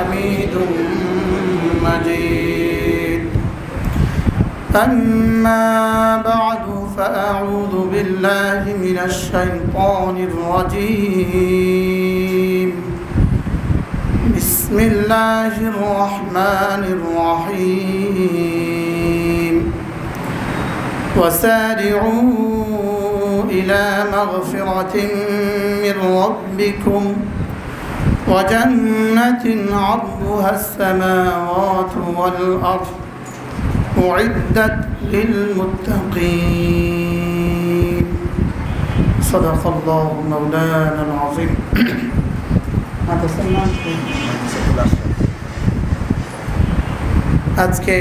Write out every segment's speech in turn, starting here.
حميد مجيد. أما بعد فأعوذ بالله من الشيطان الرجيم. بسم الله الرحمن الرحيم. وسارعوا إلى مغفرة من ربكم وجنة عرضها السماوات والأرض أعدت للمتقين. صدق الله مولانا العظيم. আজকে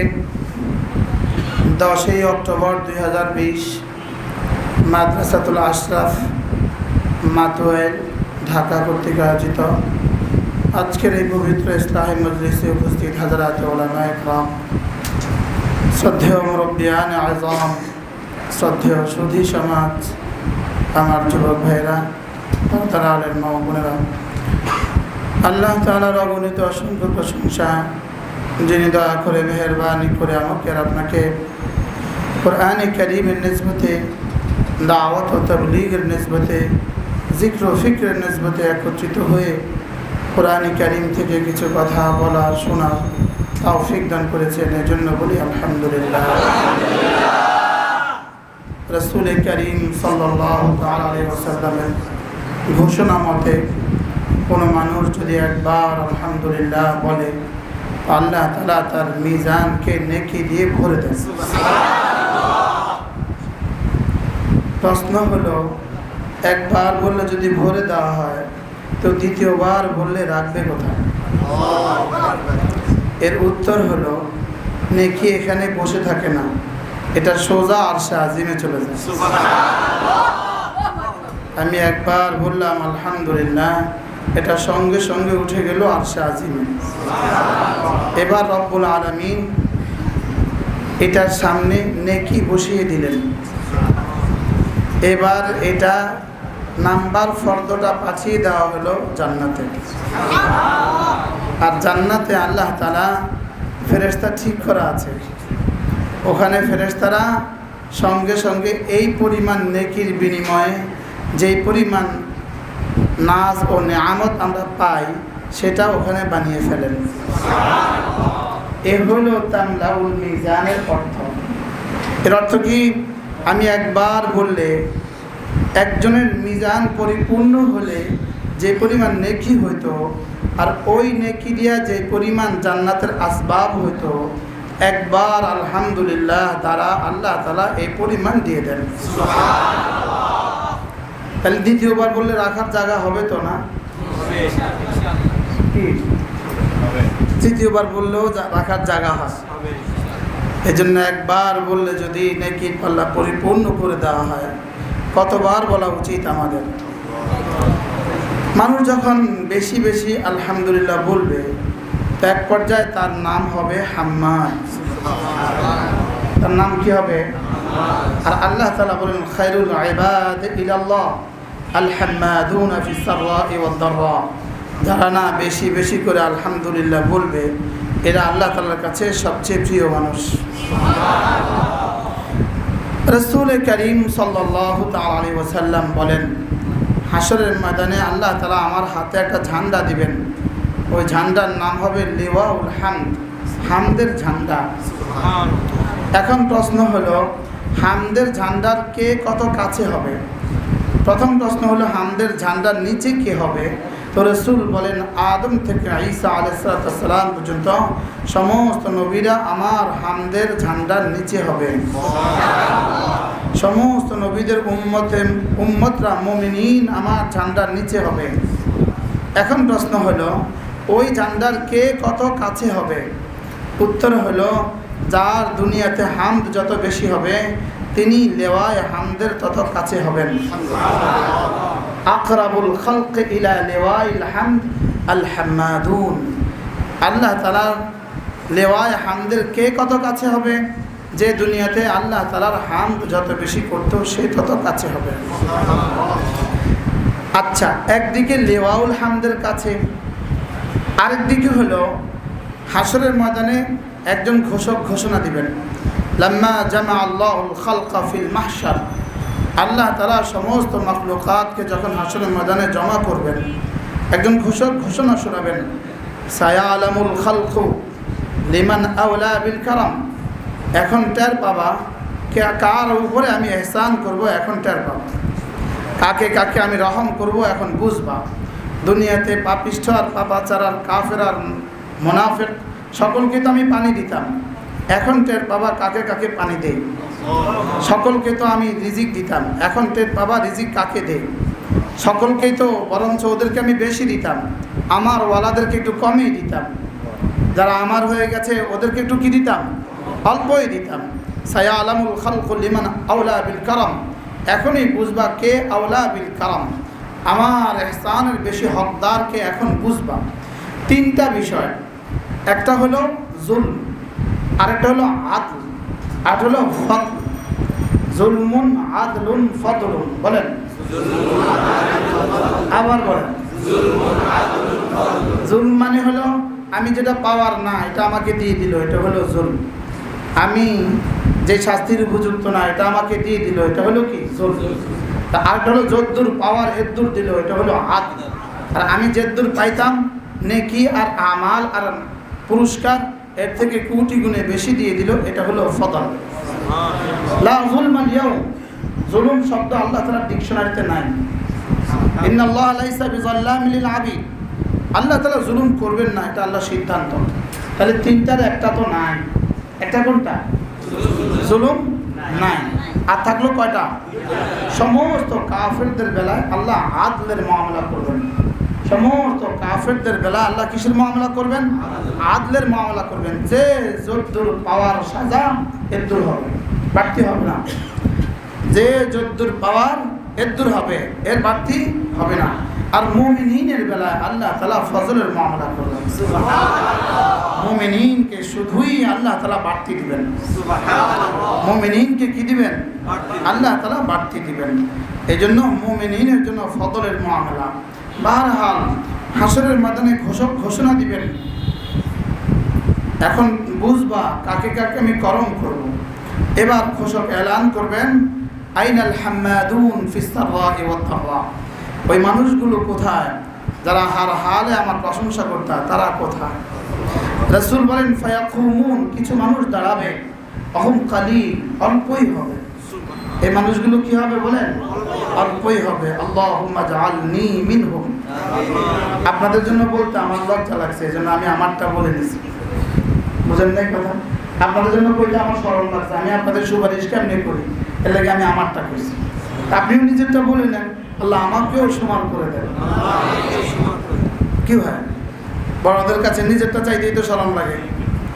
10 অক্টোবর 2020 মাদ্রাসাতুল আশরাফ মাতোয়াইল ঢাকা কর্তৃক আয়োজিত আজকের এই পবিত্র ইসলাহি মজলিসে উপস্থিত হাজারাত উলামায়ে কেরাম, শ্রদ্ধেয় মুরব্বিয়ান আযম, শ্রদ্ধেয় সুধী সমাজ, আমার যুবক ভাইরা, তারা আলেম মা বোনেরা, আল্লাহ তাআলার অগণিত অসংখ্য প্রশংসা, যিনি দয়া করে মেহেরবানি করে আমাকে আর আপনাকে কোরআনে কারীমের নিসবতে, দাওয়াত ও তাবলীগের নিসবতে, জিক্র ও ফিক্রের নিসবতে একত্রিত হয়ে কোরআনে কারীম থেকে কিছু কথা বলা শোনা তৌফিক দান করেছেন। এজন্য বলি আলহামদুলিল্লাহ। রাসূল কারীম সাল্লাল্লাহু তাআলা আলাইহি ওয়াসাল্লামের ঘোষণা মতে কোনো মানুষ যদি একবার আলহামদুলিল্লাহ বলে, আল্লাহ তাআলা তার মিজানকে নেকি দিয়ে ভরে দেন। প্রশ্ন হলো, একবার বললে যদি ভরে দেওয়া হয় তো দ্বিতীয়বার বললে রাখবে কোথায়? এর উত্তর হলো, নেকি এখানে বসে থাকে না, এটা সোজা আরশে আজিমে চলে যায়। আমি একবার বললাম আলহামদুলিল্লাহ, এটা সঙ্গে সঙ্গে উঠে গেল আরশে আজিমে। এবার রব্বুল আলামিন এটার সামনে নেকি বসিয়ে দিলেন। এবার এটা নাম্বার ফর্দটা পাঠিয়ে দেওয়া হলো জান্নাতে। আর জান্নাতে আল্লাহ তাআলা ফেরেশতা ঠিক করা আছে, ওখানে ফেরেশতারা সঙ্গে সঙ্গে এই পরিমাণ নেকির বিনিময়ে যেই পরিমাণ নাজ ও নেয়ামত আমরা পাই সেটা ওখানে বানিয়ে ফেলেন। এ হলো তামলাউল মিজানের অর্থ। এর অর্থ কি? আমি একবার বললে একজনের মিজান পরিপূর্ণ হলে যে পরিমাণ নেকি হইতো, আর ওই নেকি দিয়া যে পরিমাণ জান্নাতের আসবাব হইতো, একবার আলহামদুলিল্লাহ দ্বারা আল্লাহ তাআলা এই পরিমাণ দিয়ে দেন। তাহলে দ্বিতীয়বার বললে রাখার জায়গা হবে তো না? তৃতীয়বার বললেও রাখার জায়গা হয়। এজন্য একবার বললে যদি নেকির পাল্লা পরিপূর্ণ করে দেওয়া হয়, কতবার বলা উচিত আমাদের? মানুষ যখন বেশি বেশি আলহামদুলিল্লাহ বলবে, তো এক পর্যায়ে তার নাম হবে হাম্মাদ। তার নাম কি হবে? আর আল্লাহ তাআলা বলেন, খায়রুল ইবাদ ইলাল্লাহ আল হাম্মাদুনা ফিস সাররা'i ওয়াদ দাররা। যারা না বেশি বেশি করে আলহামদুলিল্লাহ বলবে, এরা আল্লাহ তাআলার কাছে সবচেয়ে প্রিয় মানুষ। রাসূল কারীম সাল্লাল্লাহু তাআলা আলাইহি ওয়াসাল্লাম বলেন, হাশরের ময়দানে আল্লাহ তাআলা আমার হাতে একটা ঝান্ডা দিবেন। ওই ঝান্ডার নাম হবে লিওয়াউল হামদ, হামদের ঝান্ডা। এখন প্রশ্ন হলো, হামদের ঝান্ডার কে কত কাছে হবে? প্রথম প্রশ্ন হলো, হামদের ঝান্ডার নিচে কে হবে? তো রাসূল বলেন, আদম থেকে ঈসা আলাইহিস সালাম পর্যন্ত সমস্ত নবীরা আমার হামদের ঝান্ডার নিচে হবে। সমস্ত নবীদের উম্মতরা মুমিনিন আমার ঝান্ডার নিচে হবে। এখন প্রশ্ন হলো, ওই ঝান্ডার কে কত কাছে হবে? উত্তর হলো, যার দুনিয়াতে হামদ যত বেশি হবে তিনি লেওয়ায় হামদের তত কাছে হবেন। আকরাবুল খালক ইলা লেওয়াইল হামদ আল হাম্মাদুন। আল্লাহ তাআলার লেওয়ায় হামদের কে কত কাছে হবে? যে দুনিয়াতে আল্লাহ তাআলার হামদ যত বেশি করতো সে তত কাছে হবে। আচ্ছা, একদিকে লেওয়াউল হামদের কাছে, আরেক দিকে হলো হাসরের ময়দানে একজন ঘোষক ঘোষণা দিবেন, লাম্মা জামা আল্লাহুল খালকা ফিল মাহশার, আল্লাহ তাআলা সমস্ত মাখলুকাতকে যখন হাসরের ময়দানে জমা করবেন, একজন ঘোষক ঘোষণা শোনাবেন, সায়ালামুল খালকু লিমান আওলা বিল কারাম, এখন টের পাবা কার উপরে আমি ইহসান করব, এখন টের পাবা কাকে কাকে আমি রহম করব, এখন বুঝবা। দুনিয়াতে পাপিষ্ঠ আর পাপাচার আর কাফের আর মুনাফিক সকলকে তো আমি পানি দিতাম, এখন টের পাবা কাকে কাকে পানি দেই। সকলকে তো আমি রিজিক দিতাম, এখন টের পাবা রিজিক কাকে দেই। সকলকেই তো বরঞ্চ ওদেরকে আমি বেশি দিতাম, আমার ওয়ালাদেরকে একটু কমই দিতাম, যারা আমার হয়ে গেছে ওদেরকে একটু কি দিতাম, অল্পই দিতাম। সায়ালামুল খালকু লিমান আওলা বিল কারাম, এখনই বুঝবা কে আওলা বিল কারাম, আমার ইহসানের বেশি হকদারকে এখন বুঝবা। তিনটা বিষয়, একটা হলো জুলম, আরেকটা হলো আদল, আর হলো ফদল। জুলমুন আদলুন ফদলুন, বলেন আবার বলেন। জুলম মানে হলো আমি যেটা পাওয়ার না এটা আমাকে দিয়ে দিল, এটা হলো জুলম। আমি যে শাস্তির উপযুক্ত না এটা আমাকে দিয়ে দিল, এটা হলো কি জুলম। আর হলো যদ্দুর পাওয়ার এদ্দুর দিল, এটা হলো আদল। আর আমি যেদ্দুর পাইতাম নেকি আর আমাল আর পুরস্কার এর থেকে কোটি গুণে বেশি দিয়ে দিল, এটা হলো ফদল। লা যুলমাল ইয়াউম, জুলুম শব্দ আল্লাহ তাআলার ডিকশনারিতে নাই। ইন্নাল্লাহা লাইসা বিযাল্লামিল লিল আবিদ, আল্লাহ তাআলা জুলুম করবেন না, এটা আল্লাহর সিদ্ধান্ত। তাহলে তিনটার একটা তো নাই, একটা কোনটা? জুলুম নাই। আর থাকলো কয়টা? সমস্ত কাফেরদের বেলায় আল্লাহ আদলের মামলা করবেন। সমস্ত কাফেরদের বেলা আল্লাহ কিসের মামলা করবেন? আদলের মামলা করবেন। যে যদ্দুর পাওয়ার সাজা এদ্দুর হবে, বাড়তি হবে না। যে যদ্দুর পাওয়ার এদ্দুর হবে, এর বাড়তি হবে না। আর মুমিনিনের বেলায় আল্লাহ তাআলা ফজলের মামলা করবেন। মুমিনিনকে শুধুই আল্লাহ তাআলা বাড়তি দিবেন। মুমিনিনকে কি দিবেন? আল্লাহ তাআলা বাড়তি দিবেন। এই জন্য মুমিনিনের জন্য ফজলের মামলা। বারহাল হাসরের ময়দানে ঘোষক ঘোষণা দিবেন, এখন বুঝবা কাকে কাকে আমি করম করব। এবার ঘোষক এলান করবেন, আইনাল হাম্মাদুন ফিস সাররা'i ওয়াদ দাররা, ওই মানুষগুলো কোথায় যারা হার হালে আমার প্রশংসা করতে, তারা কোথায়? রাসূল বলেন, ফায়াকুমুন, কিছু মানুষ দাঁড়াবে, অহুম কালিল, অল্পই হবে। এই মানুষগুলো কি হবে বলেন? অল্পই হবে। আল্লাহুম্মা জাআলনি মিনহুম। আপনাদের জন্য বলতে আমার লজ্জা লাগছে, এই জন্য আমি আমারটা বলে নিছি। বুঝেন নাই কথা? আপনাদের জন্য বলতে আমার শরম লাগছে, আমি আপনাদের সুপারিশ কেমনি করি, এর লাগে আমি আমারটা করছি। আপনিও নিজেরটা বলে নেন, আল্লাহ আমাকেও সমান করে দেন। কি হয়, বড়দের কাছে নিজেরটা চাইতেই তো শরম লাগে,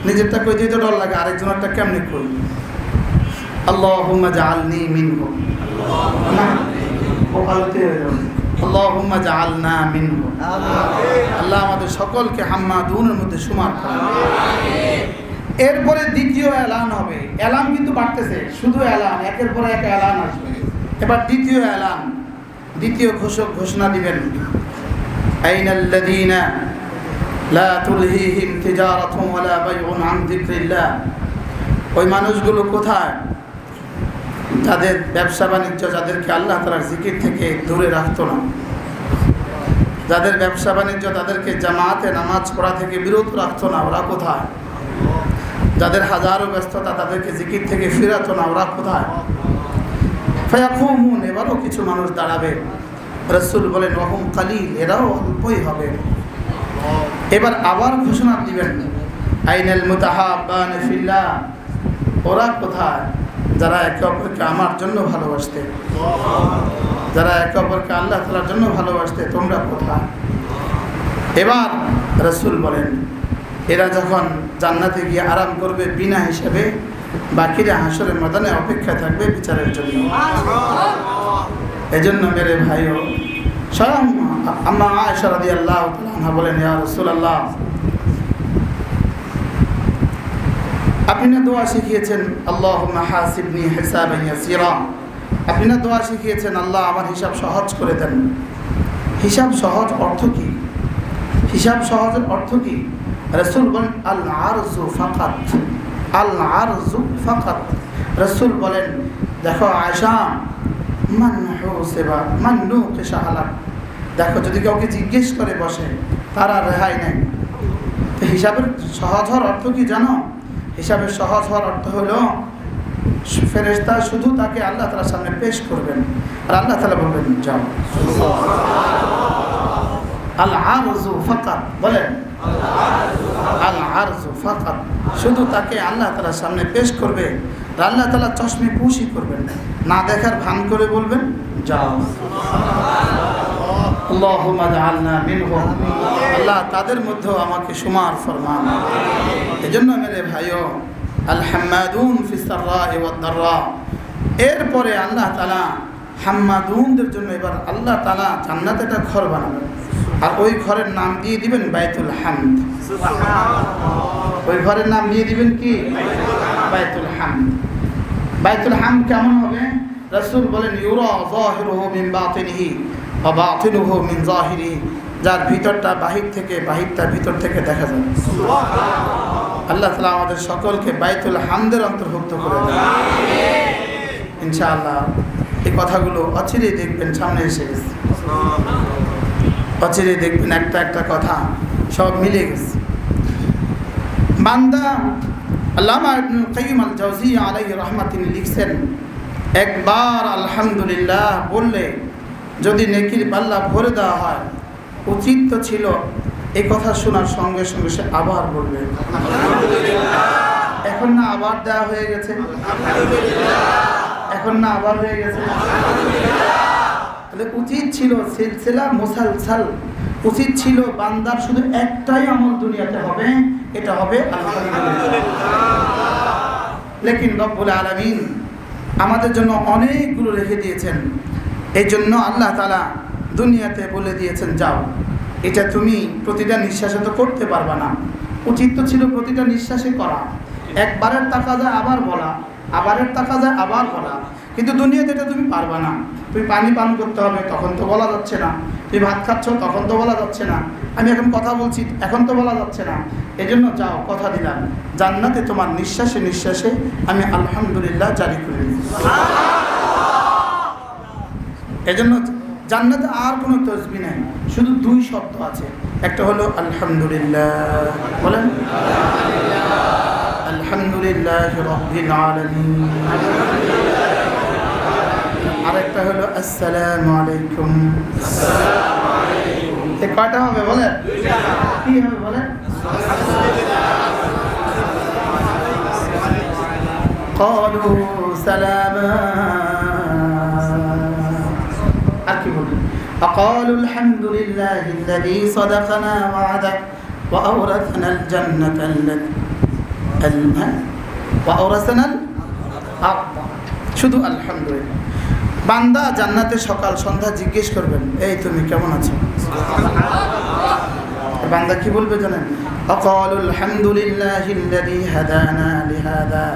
নিজেরটা কইতেই তো ডর লাগে, আরেকজনেরটা কেমনি করি। আল্লাহুম্মা জাআলনি মিনহুম, না ওকালতে হয়ে যাবে। আল্লাহুম্মা জাআলনা মিনহুম, আল্লাহ আমাদের সকলকে হাম্মাদুনের মধ্যে সুমার করেন। এরপরে দ্বিতীয় এলান হবে। এলান কিন্তু বাড়তেছে, শুধু এলান, একের পরে এক এলান আসবে। এবার দ্বিতীয় এলান, দ্বিতীয় ঘোষক ঘোষণা দিবেন, আইনাল্লাযীনা লা তুলহিহিম তিজারাতুন ওয়ালা বাইউন আন যিকরিল্লাহ, ওই মানুষগুলো কোথায় যাদের ব্যবসা বাণিজ্য, যাদেরকে আল্লাহ তাআলার জিকির থেকে দূরে রাখতো না, যাদের ব্যবসা বাণিজ্য তাদেরকে জামাতে নামাজ পড়া থেকে বিরত রাখতো না, ওরা কোথায়? যাদের হাজারো ব্যস্ততা তাদেরকে জিকির থেকে ফিরাতো না, ওরা কোথায়? ফায়াকুমুন, এবারও কিছু মানুষ দাঁড়াবে। রাসূল বলেন, ওয়াহুম কালিল, এরাও অল্পই হবে। এবার আবার ঘোষণা দিবেন, আইনাল মুতাহাব্বান ফিল্লাহ, ওরা কোথায় যারা একে অপরকে আমার জন্য ভালোবাসতে, যারা একে অপরকে আল্লাহ তাআলার জন্য ভালোবাসতে, তোমরা কোথায়? এবার রাসূল বলেন, এরা যখন জান্নাতে গিয়ে আরাম করবে বিনা হিসাবে, বাকিরা হাসরের ময়দানে অপেক্ষায় থাকবে বিচারের জন্য। এজন্য মেরে ভাইও, স্বয়ং আম্মা আয়েশা রাদিয়াল্লাহু তাআলা আনহা বলেন, ইয়া রাসূলুল্লাহ, আপনি না দোয়া শিখিয়েছেন, আল্লাহুম্মা হাসিবনি হিসাবান ইয়াসীরা, আপনি না দোয়া শিখিয়েছেন, আল্লাহ আমার হিসাব সহজ করে দেন। হিসাব সহজ অর্থ কি? হিসাব সহজের অর্থ কি? রাসূল বলেন আল আরজু ফাকাত, আল আরজু ফাকাত। রাসূল বলেন দেখো আয়েশা, মান হুসিবা মান নুকিশা হালাক, দেখো যদি কাউকে জিজ্ঞেস করে বসে তার আর রেহাই নেই। তো হিসাবের সহজ হওয়ার অর্থ কি জানো? হিসাবের সহজ হওয়ার অর্থ হলো ফেরেশতা শুধু তাকে আল্লাহ তাআলার সামনে পেশ করবেন আর আল্লাহ তাআলা বলবেন যাও। আল আরজু ফাকাত, বলেন আল আরজু ফাকাত, শুধু তাকে আল্লাহ তাআলার সামনে পেশ করবে আর আল্লাহ তাআলা চশমে পুশি করবেন, না দেখার ভান করে বলবেন যাও। আল্লাহুম্মা জাআলনা মিনহুম, আল্লাহ তাদের মধ্যেও আমাকে শুমার ফরমান। এজন্য মেরে ভাইও আল হাম্মাদুন ফিস সাররা'i ওয়াদ দাররা, এরপরে আল্লাহ তাআলা হাম্মাদুনদের জন্য এবার আল্লাহ তাআলা জান্নাতে একটা ঘর বানাবেন আর ওই ঘরের নাম দিয়ে দিবেন বাইতুল হামদ। ওই ঘরের নাম দিয়ে দিবেন কি? বাইতুল হামদ। বাইতুল হামদ কেমন হবে? রাসূল বলেন ইউরা যাহিরুহু মিন বাতিনিহি ওয়া বাতিনুহু মিন যাহিরিহি, যার ভিতরটা বাহির থেকে, বাহিরটা ভিতর থেকে দেখা যায়। আল্লাহ তাআলা আমাদের সকলকে বাইতুল হামদের অন্তর্ভুক্ত করে দেন ইনশাআল্লাহ। এই কথাগুলো অচিরেই দেখবেন সামনে এসে গেছে, অচিরেই দেখবেন একটা একটা কথা সব মিলে গেছে। বান্দা আল্লামা ইবনুল কাইয়িম আল জাওজিয়্যা আলাইহি রাহমাত, তিনি লিখছেন একবার আলহামদুলিল্লাহ বললে যদি নেকির পাল্লা ভরে দেওয়া হয়, উচিত তো ছিল এই কথা শোনার সঙ্গে সঙ্গে সে আবার বলবে এখন না আবার দেওয়া হয়ে গেছে, এখন না আবার হয়ে গেছে। তাহলে উচিত ছিল সিলসিলা মুসালসাল, উচিত ছিল বান্দার শুধু একটাই আমল দুনিয়াতে হবে, এটা হবে আলহামদুলিল্লাহ। লেকিন রব্বুল আলামিন আমাদের জন্য অনেকগুলো রেখে দিয়েছেন। এই জন্য আল্লাহ তাআলা দুনিয়াতে বলে দিয়েছেন যাও, এটা তুমি প্রতিটা নিঃশ্বাসে তো করতে পারবা না, উচিত তো ছিল প্রতিটা নিঃশ্বাসে করা। একবারের টাকা যায় আবার বলা, আবারের টাকা যায় আবার বলা, কিন্তু দুনিয়াতে এটা তুমি পারবা না। তুমি পানি পান করতে হবে, তখন তো বলা যাচ্ছে না। তুমি ভাত খাচ্ছ, তখন তো বলা যাচ্ছে না। আমি এখন কথা বলছি, এখন তো বলা যাচ্ছে না। এজন্য যাও, কথা দিলাম জান্নাতে তোমার নিঃশ্বাসে নিঃশ্বাসে আমি আলহামদুলিল্লাহ জারি করে দিই। এজন্য জান্নাতে আর কোনো তসবিহ নাই, শুধু দুই শব্দ আছে, একটা হলো আলহামদুলিল্লাহ, বলেন আলহামদুলিল্লাহ রাব্বিল আলামিন, আরেকটা হলো আসসালামু আলাইকুম। এ কয়টা হবে বলেন? কি হবে বলেন? ক্বালু সালামা, আর কি বলবেন? وقالوا الحمد لله الذي صدقنا وعده وأورثنا الجنة وأورثنا الأرض। শুধু আলহামদুলিল্লাহ। বান্দা জান্নাতে সকাল সন্ধ্যা জিজ্ঞেস করবেন এই তুমি কেমন আছো? বান্দা কি বলবে জানেন? وقالوا الحمد لله الذي هدانا لهذا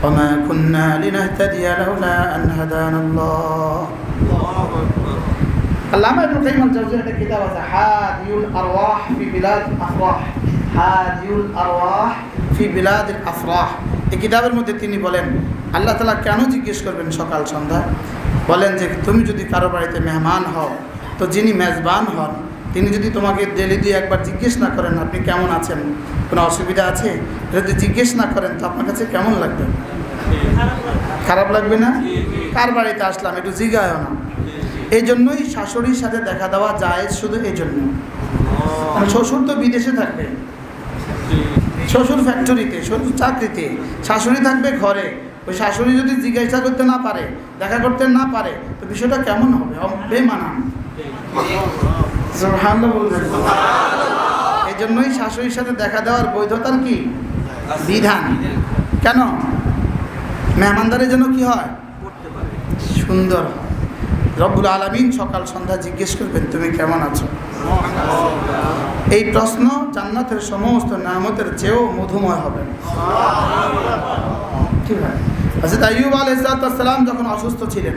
وما كنا لنهتدي لولا أن هدانا الله। আল্লামা ইবনুল কাইয়িম আল জাওজিয়্যার একটা কিতাব আছে হাদিউল আরওয়াহ ফি বিলাদিল আফরাহ, হাদিউল আরওয়াহ ফি বিলাদিল আফরাহ। এই কিতাবের মধ্যে তিনি বলেন আল্লাহ তাআলা কেন জিজ্ঞেস করবেন সকাল সন্ধ্যা? বলেন যে তুমি যদি কারো বাড়িতে মেহমান হও, তো যিনি মেজবান হন তিনি যদি তোমাকে ডেলি দিয়ে একবার জিজ্ঞেস না করেন আপনি কেমন আছেন, কোনো অসুবিধা আছে, যদি জিজ্ঞেস না করেন তো আপনার কাছে কেমন লাগবে? খারাপ লাগবে না? কার বাড়িতে আসলাম একটু জিজ্ঞাসা না। এই জন্যই শাশুড়ির সাথে দেখা দেওয়া যায়, শুধু এই জন্য। শ্বশুর তো বিদেশে থাকবে, শ্বশুর ফ্যাক্টরিতে, শ্বশুর চাকরিতে, শাশুড়ি থাকবে ঘরে। ওই শাশুড়ি যদি জিজ্ঞাসা করতে না পারে, দেখা করতে না পারে, তো বিষয়টা কেমন হবে? বেমানান। সুবহানাল্লাহ বলবেন। এই জন্যই শাশুড়ির সাথে দেখা দেওয়ার বৈধতার কি বিধান। কেন? মেহমানদারের জন্য কি হয়? সুন্দর হয়। রব্বুল আলামিন সকাল সন্ধ্যা জিজ্ঞেস করবেন তুমি কেমন আছো। এই প্রশ্ন জান্নাতের সমস্ত নিয়ামতের চেয়েও মধুময় হবে। ঠিক আছে। হযরত আইয়ুব আলাইহিস সালাম যখন অসুস্থ ছিলেন,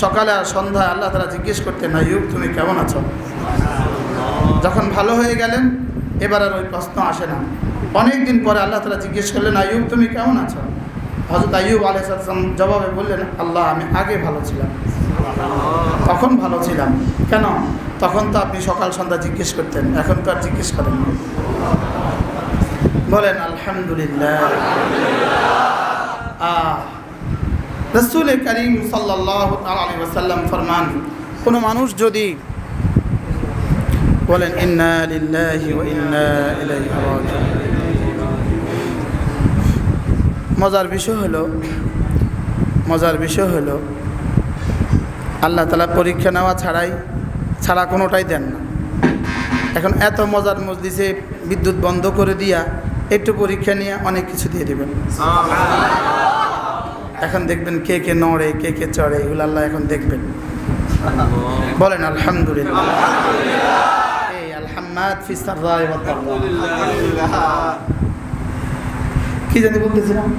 সকালে আর সন্ধ্যায় আল্লাহ তাআলা জিজ্ঞেস করতেন আইয়ুব তুমি কেমন আছো। যখন ভালো হয়ে গেলেন এবার আর ওই প্রশ্ন আসে না। অনেক দিন পরে আল্লাহ তাআলা জিজ্ঞেস করলেন, আইয়ুব তুমি কেমন আছো? হযরত আইয়ুব আলাইহিস সালাম জবাবে বললেন, আল্লাহ আমি আগে ভালো ছিলাম, তখন ভালো ছিলাম। কেন? তখন তো আপনি সকাল সন্ধ্যা জিজ্ঞেস করতেন, এখন তো আর জিজ্ঞেস করেন না। বলেন আলহামদুলিল্লাহ। রাসূল করিম সাল্লাল্লাহু আলাইহি ওয়াসাল্লাম ফরমান, কোনো মানুষ যদি বলেন ইন্না লিল্লাহি ওয়া ইন্না ইলাইহি রাজিউন। মজার বিষয় হলো আল্লাহ তাআলা পরীক্ষা নেওয়া ছাড়া কোনোটাই দেন না। এখন এত মজার মজলিসে বিদ্যুৎ বন্ধ করে দিয়া একটু পরীক্ষা নিয়ে অনেক কিছু দিয়ে দেবেন। এখন দেখবেন কে কে নড়ে, কে কে চড়ে, এগুলো আল্লাহ এখন দেখবেন। বলেন আলহামদুলিল্লাহ। এই আলহাম্মাদ ফিস সাররাই ওয়াদ দাররা। কি জানি বলতেছিলাম?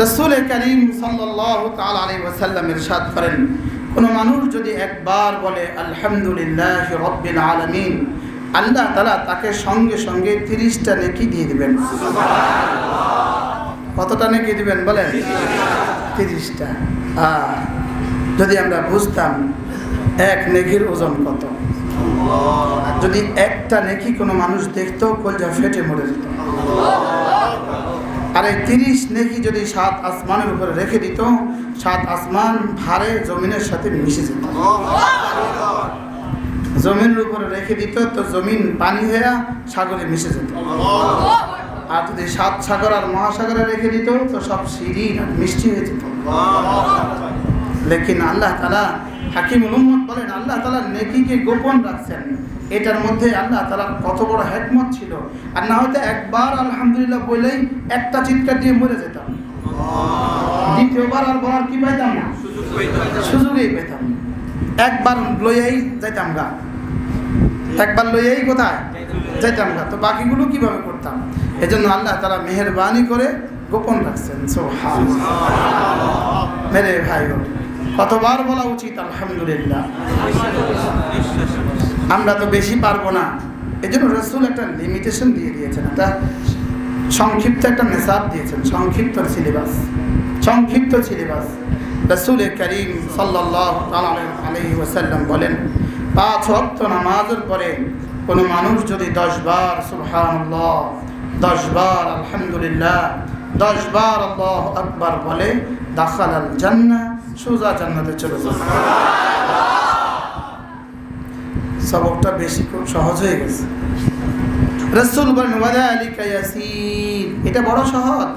রাসূল করিম সাল্লাল্লাহু তাআলা আলাইহি ওয়াসাল্লাম ইরশাদ করেন, কোন মানুষ যদি একবার বলে আলহামদুলিল্লাহি রাব্বিল আলামিন, আল্লাহ তাআলা তাকে সঙ্গে সঙ্গে 30টা নেকি দিয়ে দিবেন। কতটা নেকি দিবেন বলেন? 30টা। যদি আমরা বুঝতাম এক নেকির ওজন কত, যদি একটা নেকি কোনো মানুষ দেখতো কলজা ফেটে মরে যেত। আর এই 30 নেকি যদি 7 আসমানের উপরে রেখে দিত, 7 আসমান ভারে জমিনের সাথে মিশে যেত। জমিনের উপরে রেখে দিত তো জমিন পানি হয়ে সাগরে মিশে যেত। আর যদি 7 সাগর আর মহাসাগরে রেখে দিত তো সব শিরিন আর মিষ্টি হয়ে যেত। লেকিন আল্লাহ তাআলা হাকিমুল উম্মত বলেন, আল্লাহ তাআলা নেকিকে গোপন রাখছেন। এটার মধ্যে আল্লাহ তাআলার কত বড় হিকমত ছিল। আর না হয়তো একবার আলহামদুলিল্লাহ বলেই একটা চিৎকার দিয়ে মরে যেতাম, দ্বিতীয়বার আর বলার কি পাইতাম না, সুযোগই পেতাম। একবার লইয়াই যাইতাম গা, একবার লইয়াই কোথায় যাইতাম গা, তো বাকিগুলো কিভাবে করতাম? এজন্য আল্লাহ তাআলা মেহেরবানি করে গোপন রাখছেন। সুবহানাল্লাহ। মেরে ভাই, কতবার বলা উচিত আলহামদুলিল্লাহ? আমরা তো বেশি পারবো না, এজন্য রাসূল একটা লিমিটেশন দিয়ে দিয়েছেন, একটা সংক্ষিপ্ত একটা মেসাব দিয়েছেন, সংক্ষিপ্ত সিলেবাস। রাসূল করিম সাল্লাল্লাহু আলাইহি ওয়াসাল্লাম বলেন, 5 ওয়াক্ত নামাজের পরে কোনো মানুষ যদি 10 বার সুবহানাল্লাহ, 10 বার আলহামদুলিল্লাহ, 10 বার আল্লাহু আকবার বলে, দাখালাল জান্নাহ, সোজা জান্নাতে চলে যাবে। সবকটা বেশি খুব সহজ হয়ে গেছে। রাসূল বলেন, ওয়াযালিকা ইয়াসীর, এটা বড় সহজ।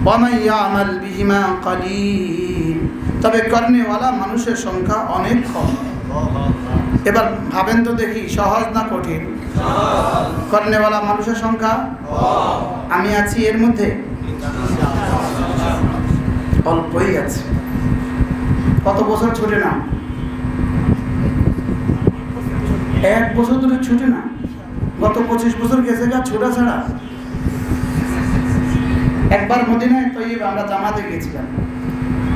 ওয়া মান ইয়ামাল বিহিমা কালিল, তবে করনেওয়ালা মানুষের সংখ্যা অনেক কম। এবার ভাবেন তো দেখি, সহজ না কঠিন? করনেওয়ালা মানুষের সংখ্যা আমি আছি এর মধ্যে, অল্পই আছে। কত বছর ছুটে না, 1 বছর ধরে ছুটে না, গত 25 বছর গেছে গা ছোটা ছাড়া। একবার মদিনায় তৈয়ব আমরা জামাতে গিয়েছিলাম,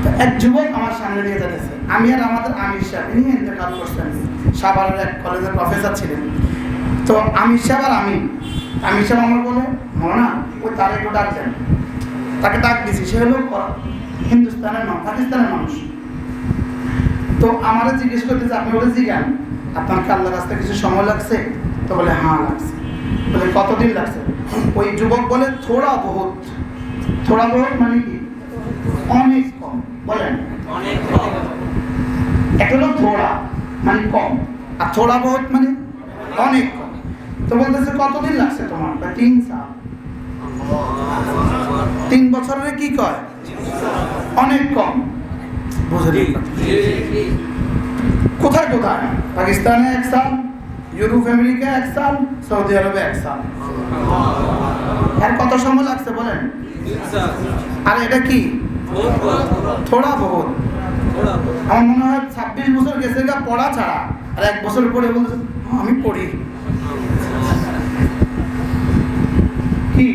তো এক যুবক আমার সামনে দিয়ে যাচ্ছে, আমি আর আমাদের আমির সাহেব, ইনি ইন্তেকাল করছেন, সাভারের এক কলেজের প্রফেসর ছিলেন। তো আমির সাহেব আর আমির সাহেব আমার বলে, মনা ওই তার একটু ডাক দেন। তাকে ডাক দিয়েছি, সে হলো হিন্দুস্তানের মানুষ, পাকিস্তানের মানুষ। তো আমারও জিজ্ঞেস করতেছে, আপনি ওটা জিজ্ঞান আপনার কি আল্লাহর রাস্তায় কিছু সময় লাগছে? তো বলে হ্যাঁ লাগছে। বলে কতদিন লাগছে? ওই যুবক বলে থোড়া বহুত মানে কি? অনেক কম। বলেন একটা হলো থোড়া মানে কম, আর থোড়া বহুত মানে অনেক কম। তো বলতেছে কতদিন লাগছে তোমার? 3 সাল। 3 বছরের কি কয়? অনেক কম। বুঝলি কোথায় কোথায়? পাকিস্তানে 1 সাল, ইউরোপ আমেরিকা 1 সাল, সৌদি আরবে 1 সাল। আর কত সময় লাগছে বলেন? আর এটা কি থোড়া বহুত? আমার মনে হয় 26 বছর গেছে গা পড়া ছাড়া, আর 1 বছর পরে বলছে আমি পড়ি। কি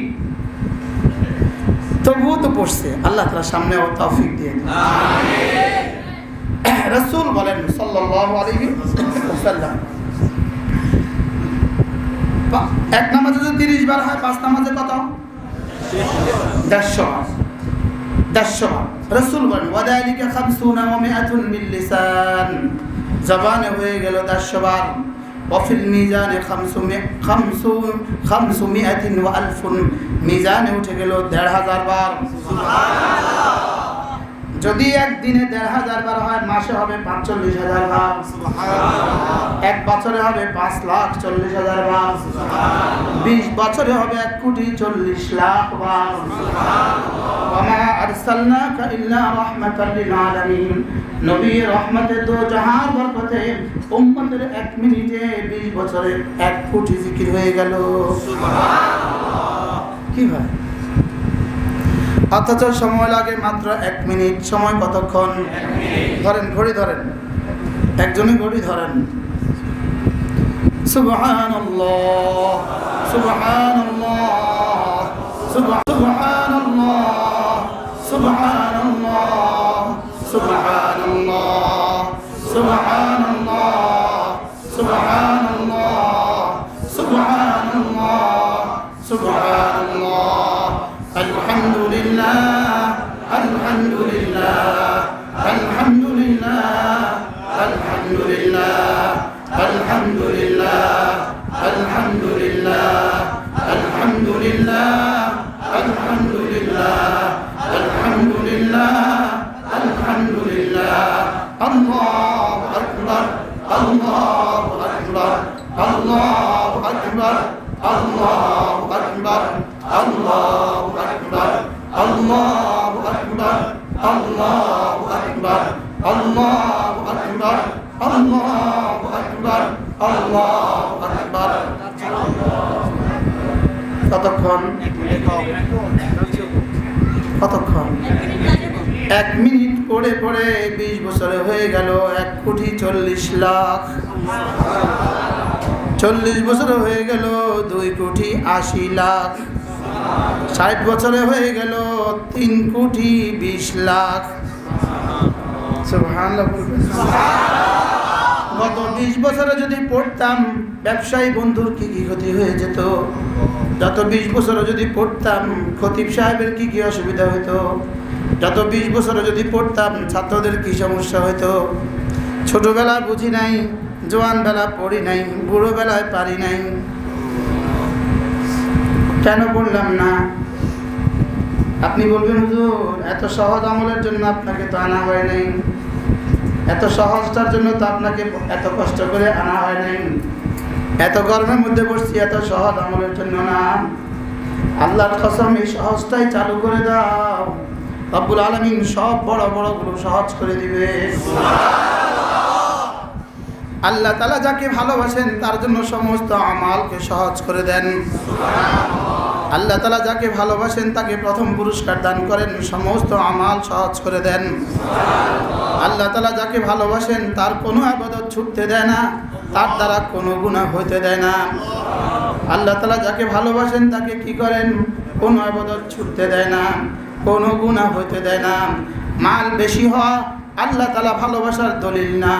তবুও তো পড়ছে, আল্লাহ তাআলা সামনে তৌফিক দিয়ে দেন। রাসূল বলেন সাল্লাল্লাহু আলাইহি ওয়াসাল্লাম, এক নামাজে যদি 30 বার হয়, 5 নামাজে কত? 150 বার। 150 বার। রাসূল বলেন ওয়াদালিকা 50 ওয়া 100 বিল লিসান, জবানে হয়ে গেল 150 বার। ওয়াফিল মিজানে 500 ওয়া আলফুন, মিজানে উঠে গেল 1500 বার। সুবহানাল্লাহ। যদি একদিনে 1500 বার হয়, মাসে হবে 45,000 বার। সুবহানাল্লাহ। এক বছরে হবে 5,40,000 বার। সুবহানাল্লাহ। 20 বছরে হবে 1,40,00,000 বার। সুবহানাল্লাহ। ওয়ামা আরসালনাকা ইল্লা রাহমাতাল লিল আলামিন, নবী রহমতে দো জাহান বরকতে উম্মতের 1 মিনিটে 20 বছরে 1 কোটি জিকির হয়ে গেল। সুবহানাল্লাহ। কি ভাই, অথচ সময় লাগে মাত্র 1 মিনিট। সময় কতক্ষণ? 1 মিনিট। ধরেন, ঘড়ি ধরেন, একজনই ঘড়ি ধরেন। সুবহানাল্লাহ, সুবহানাল্লাহ, সুবহানাল্লাহ, সুবহানাল্লাহ, সুবহানাল্লাহ, সুবহানাল্লাহ, সুবহানাল্লাহ, সুবহানাল্লাহ, সুবহানাল্লাহ, আলহামদুলিল্লাহ, আলহামদুলিল্লাহ, আলহামদুলিল্লাহ, আলহামদুলিল্লাহ, আলহামদুলিল্লাহ, আলহামদুলিল্লাহ, আলহামদুলিল্লাহ, আলহামদুলিল্লাহ, আলহামদুলিল্লাহ, আলহামদুলিল্লাহ, আল্লাহু আকবার, আল্লাহু আকবার, আল্লাহু আকবার, আল্লাহু আকবার, আল্লাহু আকবার, আল্লাহু আকবার, আল্লাহু আকবার, আল্লাহু আকবার, আল্লাহু আকবার, আল্লাহু আকবার। কতক্ষণ? কতক্ষণ? 1 মিনিট পড়ে পড়ে 20 বছরে হয়ে গেল 1,40,00,000। 40 বছরে হয়ে গেল 2,80,00,000। 60 বছরে হয়ে গেল 3,20,00,000। সুবহানাল্লাহ। গত 20 বছরে যদি পড়তাম, ব্যবসায়ী বন্ধুর কি কি ক্ষতি হয়ে যেত। যত 20 বছরে যদি পড়তাম, খতিব সাহেবের কি কি অসুবিধা হতো। যত 20 বছরে যদি পড়তাম, ছাত্রদের কি সমস্যা হতো। ছোটবেলায় বুঝি নাই, জোয়ান বেলা পড়ি নাই, বুড়ো বেলায় পারি নাই। কেন পড়লাম না? আপনি বলবেন হুজুর, এত সহজ আমলের জন্য আপনাকে তো আনা হয় নাই, এত সহজটার জন্য তো আপনাকে এত কষ্ট করে আনা হয় নাই। এত গরমের মধ্যে বসছি, এত সহজ আমলের জন্য না। আল্লাহর কসম, এই সহজটাই চালু করে দাও, রব্বুল আলামিন সব বড় বড়গুলো সহজ করে দিবে। আল্লাহ তাআলা যাকে ভালোবাসেন তার জন্য সমস্ত আমালকে সহজ করে দেন। আল্লাহ তাআলা যাকে ভালোবাসেন তাকে প্রথম পুরস্কার দান করেন, সমস্ত আমাল সহজ করে দেন। আল্লাহ তাআলা যাকে ভালোবাসেন তার কোনো ইবাদত ছুটতে দেয় না, তার দ্বারা কোনো গুনাহ হইতে দেয় না। আল্লাহ তাআলা যাকে ভালোবাসেন তাকে কি করেন? কোনো ইবাদত ছুটতে দেয় না, কোনো গুনাহ হইতে দেয় না। মাল বেশি হওয়া আল্লাহ তাআলা ভালোবাসার দলিল না,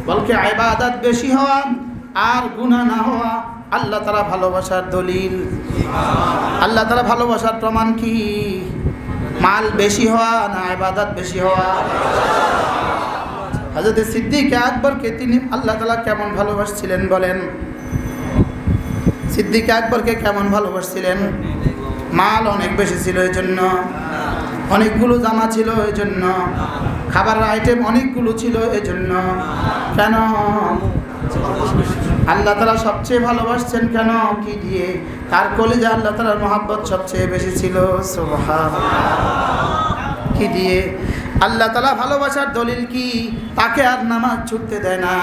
বলকে ইবাদত বেশি হওয়া আর গুনাহ না হওয়া আল্লাহ তাআলা ভালোবাসার দলিল। আল্লাহ তাআলা ভালোবাসার প্রমাণ কি? মাল বেশি হওয়া না ইবাদত বেশি হওয়া? হযরত সিদ্দিক আকবরকে তিনি আল্লাহ তাআলা কেমন ভালোবাসছিলেন বলেন? সিদ্দিক আকবরকে কেমন ভালোবাসছিলেন? মাল অনেক বেশি ছিল এই জন্য, অনেকগুলো জামা ছিল এই জন্য, খাবারের আইটেম অনেকগুলো ছিল এই জন্য। কেন? আল্লাহ তাআলা সবচেয়ে ভালোবাসছেন কেন? কি দিয়ে? তার কলিজা আল্লাহ তাআলার মহব্বত সবচেয়ে বেশি ছিল। সুবহানাল্লাহ। কি দিয়ে? আল্লাহ তাআলা ভালোবাসার দলিল কি? তাকে আর নামাজ ছুটতে দেয় না।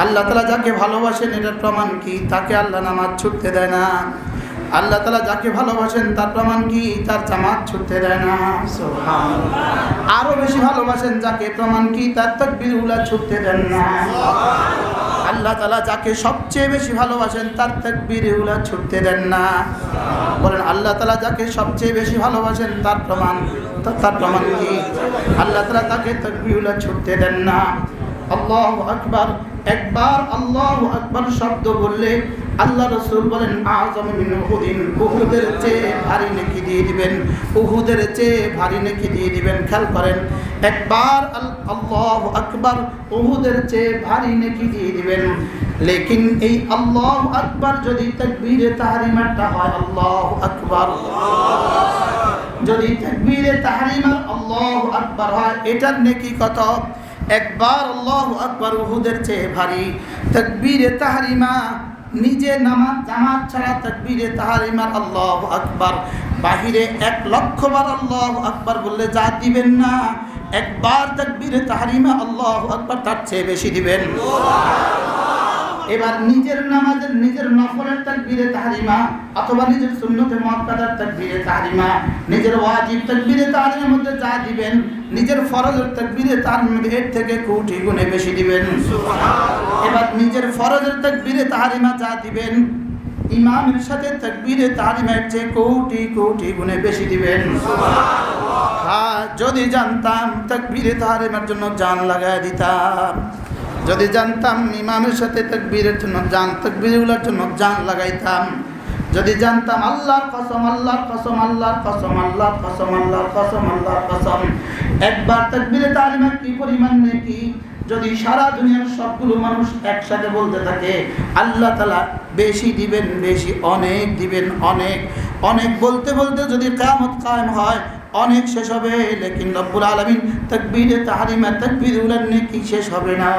আল্লাহ তাআলা যাকে ভালোবাসেন এটার প্রমাণ কি? তাকে আল্লাহ নামাজ ছুটতে দেয় না। আল্লাহ তাআলা যাকে ভালোবাসেন তার প্রমাণ কি? তার জামাত ছুটতে দেয় না। সুবহানাল্লাহ। আরো বেশি ভালোবাসেন যাকে, প্রমাণ কি? তার তাকবীর উলা ছুটতে দেন না। আল্লাহ তাআলা যাকে সবচেয়ে বেশি ভালোবাসেন তার তাকবীর উলা ছুটতে দেন না। বলেন আল্লাহ তাআলা যাকে সবচেয়ে বেশি ভালোবাসেন তার প্রমাণ কি? আল্লাহ তাআলা তাকে তাকবীর উলা ছুটতে দেন না। আল্লাহু আকবার, একবার আল্লাহু আকবার শব্দ বললে আল্লাহ রাসূল বলেন আযম মিন উহুদিন, উহুদের চেয়ে ভারী নেকি দিয়ে দিবেন, উহুদের চেয়ে ভারী নেকি দিয়ে দিবেন। খেয়াল করেন, একবার আল্লাহু আকবার উহুদের চেয়ে ভারী নেকি দিয়ে দিবেন। লেকিন এই আল্লাহু আকবার যদি তাকবীরে তাহরিমাটা হয় আল্লাহু আকবার, যদি তাকবীরে তাহরিমার আল্লাহু আকবার হয় এটার নেকি কত? একবার আল্লাহু আকবার উহুদের চেয়ে ভারী। তাকবীরে তাহরিমা নিজে নামাজ জামাত ছাড়া তাকবীরে তাহরিমার আল্লাহু আকবার বাহিরে 1,00,000 বার আল্লাহু আকবার বললে যা দিবেন না, একবার তাকবীরে তাহরিমা আল্লাহু আকবার তার চেয়ে বেশি দিবেন। এবার নিজের নামাজের নিজের নফলের তাকবীরে তাহরিমা অথবা নিজের সুন্নতে মুআক্কাদার তাকবীরে তাহরিমা, নিজের ওয়াজিব তাকবীরে তাহরিমার মধ্যে যা দিবেন, নিজের ফরজের তাকবীরে তাহরিমা এর থেকে কোটি গুণে বেশি দিবেন। এবার নিজের ফরজের তাকবীরে তাহরিমা যা দিবেন, ইমামের সাথে তাকবীরে তাহরিমার চেয়ে কোটি কোটি গুণে বেশি দিবেন। হ্যাঁ, যদি জানতাম তাকবীরে তাহরিমার জন্য জান লাগায় দিতাম, যদি জানতাম ইমামের সাথে তাকবীরের জন্য জান, তাকবীরগুলোর জন্য জান লাগাইতাম। যদি জানতাম আল্লাহর কসম, আল্লাহর কসম, আল্লাহর কসম, আল্লাহর কসম, আল্লাহর কসম, আল্লাহর কসম, একবার তাকবীরে তাহরিমা কি পরিমাণ নেকি যদি সারা দুনিয়ার সবগুলো মানুষ একসাথে বলতে থাকে, আল্লাহ তাআলা বেশি দিবেন, বেশি অনেক দিবেন, অনেক অনেক বলতে বলতে যদি কিয়ামত কায়েম হয় অনেক শেষ হবে, লেকিন রব্বুল আলামিন তাকবীরে তাহরিমা তাকবীরুল নেকি শেষ হবে না।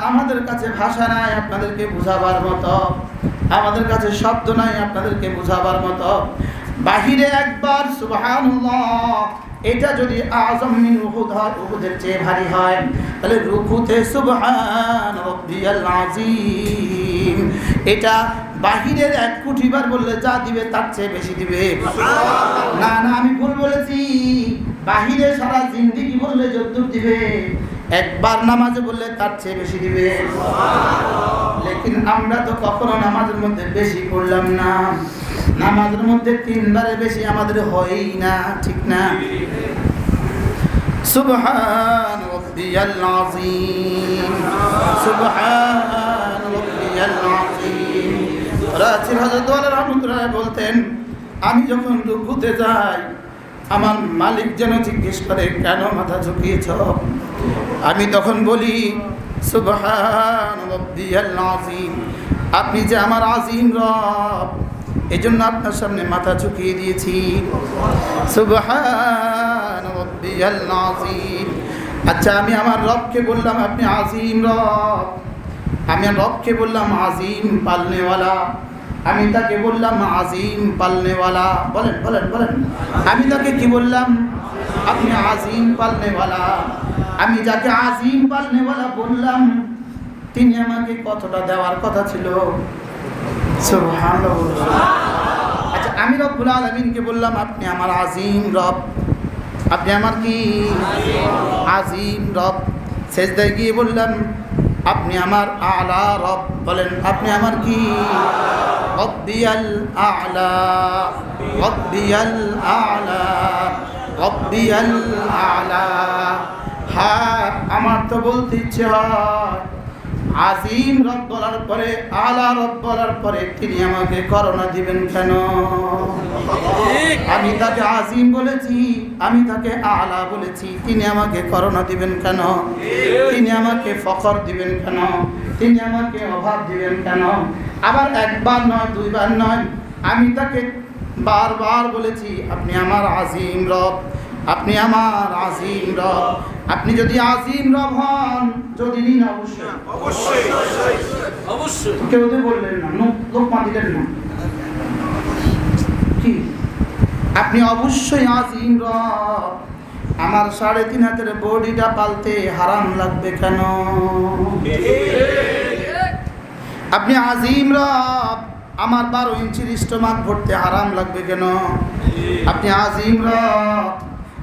আমাদের কাছে ভাষা নাই আপনাদেরকে বুঝাবার মতো, আমাদের কাছে শব্দ নাই আপনাদেরকে বুঝাবার মতো। বাহিরে একবার সুবহানাল্লাহ এটা যদি আযম মিন উহুদ হয়, উহুদের চেয়ে ভারী হয়, তাহলে রুকুতে সুবহান রাব্বিয়াল আযীম এটা বাহিরের 1 কোটি বার বললে যা দিবে তার চেয়ে বেশি দিবে। না না, আমি ভুল বলেছি, বাহিরে সারা জিন্দেগি বললে যতদূর দিবে, একবার নামাজে বললে তার চেয়ে বেশি দিবে। লেকিন আমরা তো কখনো নামাজের মধ্যে বেশি পড়লাম না, নামাজের মধ্যে 3 বারের বেশি আমাদের হয়ই না, ঠিক না? সুবহান রাব্বিয়াল আযীম, সুবহান রাব্বিয়াল আযীম। রাসূল হযরত রাহমাতুল্লাহ বলতেন, আমি যখন রুকুতে যাই আমার মালিক যেন জিজ্ঞেস করে কেন মাথা ঝুঁকিয়েছ, আমি তখন বলি সুবহান রাব্বিয়াল আযীম, আপনি যে আমার আযীম রব এজন্য আপনার সামনে মাথা ঝুঁকিয়ে দিয়েছি। সুবহান রাব্বিয়াল আযীম। আচ্ছা, আমি আমার রবকে বললাম আপনি আযীম রব, আমি রবকে বললাম আযীম পালনেওয়ালা, আমি তাকে বললাম আযীম পালনেওয়ালা। বলেন বলেন বলেন, আমি তাকে কি বললাম? আপনি আযীম পালনেওয়ালা। আমি যাকে আযীম পালনেওয়ালা বললাম তিনি আমাকে কতটা দেওয়ার কথা ছিল? সুবহানাল্লাহ। আচ্ছা, আমি রব্বুল আলামিনকে বললাম আপনি আমার আযীম রব, আপনি আমার কি আযীম রব। সেজদায় গিয়ে বললাম আপনি আমার আলা রব। বলেন আপনি আমার কি? রব্বিয়াল আ'লা, রব্বিয়াল আ'লা, রব্বিয়াল আ'লা। হ্যাঁ, আমার তো বলতে ইচ্ছে হয় আযীম রব বলার পরে, আলা রব বলার পরে তিনি আমাকে করোনা দিবেন কেন? আমি তাকে আযীম বলেছি, আমি তাকে আলা বলেছি, তিনি আমাকে করোনা দিবেন কেন? তিনি আমাকে ফখর দিবেন কেন? তিনি আমাকে অভাব দিবেন কেন? আবার একবার নয়, 2 বার নয়, আমি তাকে বারবার বলেছি আপনি আমার আযীম রব, আপনি আমার আযীম রব। আপনি যদি আযীম রব হন, যদি নিন অবশ্যই অবশ্যই অবশ্যই, কেউ তো বললেন না, লোকমা দিলেন না, কি আপনি অবশ্যই আযীম রব। আমার 3.5 হাতের বডিটা পালতে হারাম লাগবে কেন? আপনি আযীম রব, আমার 12 ইঞ্চির স্টোমাক ভরতে হারাম লাগবে কেন? আপনি আযীম রব,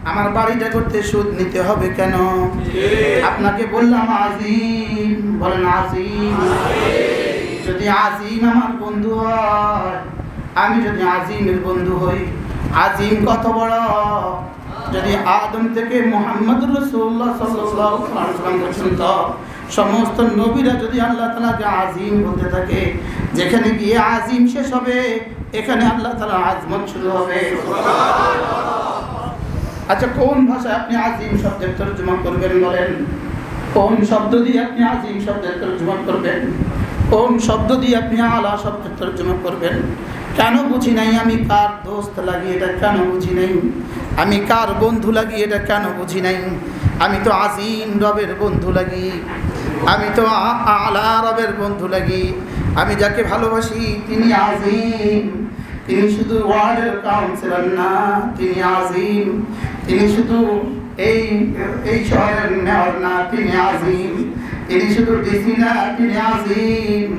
আমার বাড়িটা করতে সুদ নিতে হবে কেন? আপনাকে বললাম আজিম, বলেন আজিম। যদি আজিম আমার বন্ধু হয়, আমি যদি আজিমের বন্ধু হই, আজিম কত বড়! যদি আদম থেকে মুহাম্মদুর রাসূলুল্লাহ সাল্লাল্লাহু আলাইহি ওয়াসাল্লাম পর্যন্ত সমস্ত নবীরা যদি আল্লাহ তাআলাকে আজিম বলতে থাকে, যেখানে গিয়ে আজিম শেষ হবে এখানে আল্লাহ তাআলা আজমত শুরু হবে। আচ্ছা, কোন ভাষায় আপনি আজিম শব্দের তরজমা করবেন বলেন? কোন শব্দ দিয়ে আপনি আজিম শব্দের তরজমা করবেন? কোন শব্দ দিয়ে আপনি আলা শব্দের তরজমা করবেন? কেন বুঝি নাই? আমি কার দোস্ত লাগি এটা কেন বুঝি নাই? আমি কার বন্ধু লাগি এটা কেন বুঝি নাই? আমি তো আজিম রবের বন্ধু লাগি, আমি তো আলা রবের বন্ধু লাগি। আমি যাকে ভালোবাসি তিনি আজিম। তিনি শুধু ওয়ার্ডের কাউন্সিলর না, তিনি আজিম। তিনি শুধু এই শহরের মেয়র না, তিনি আজিম। তিনি শুধু ডিসি না, তিনি আজিম।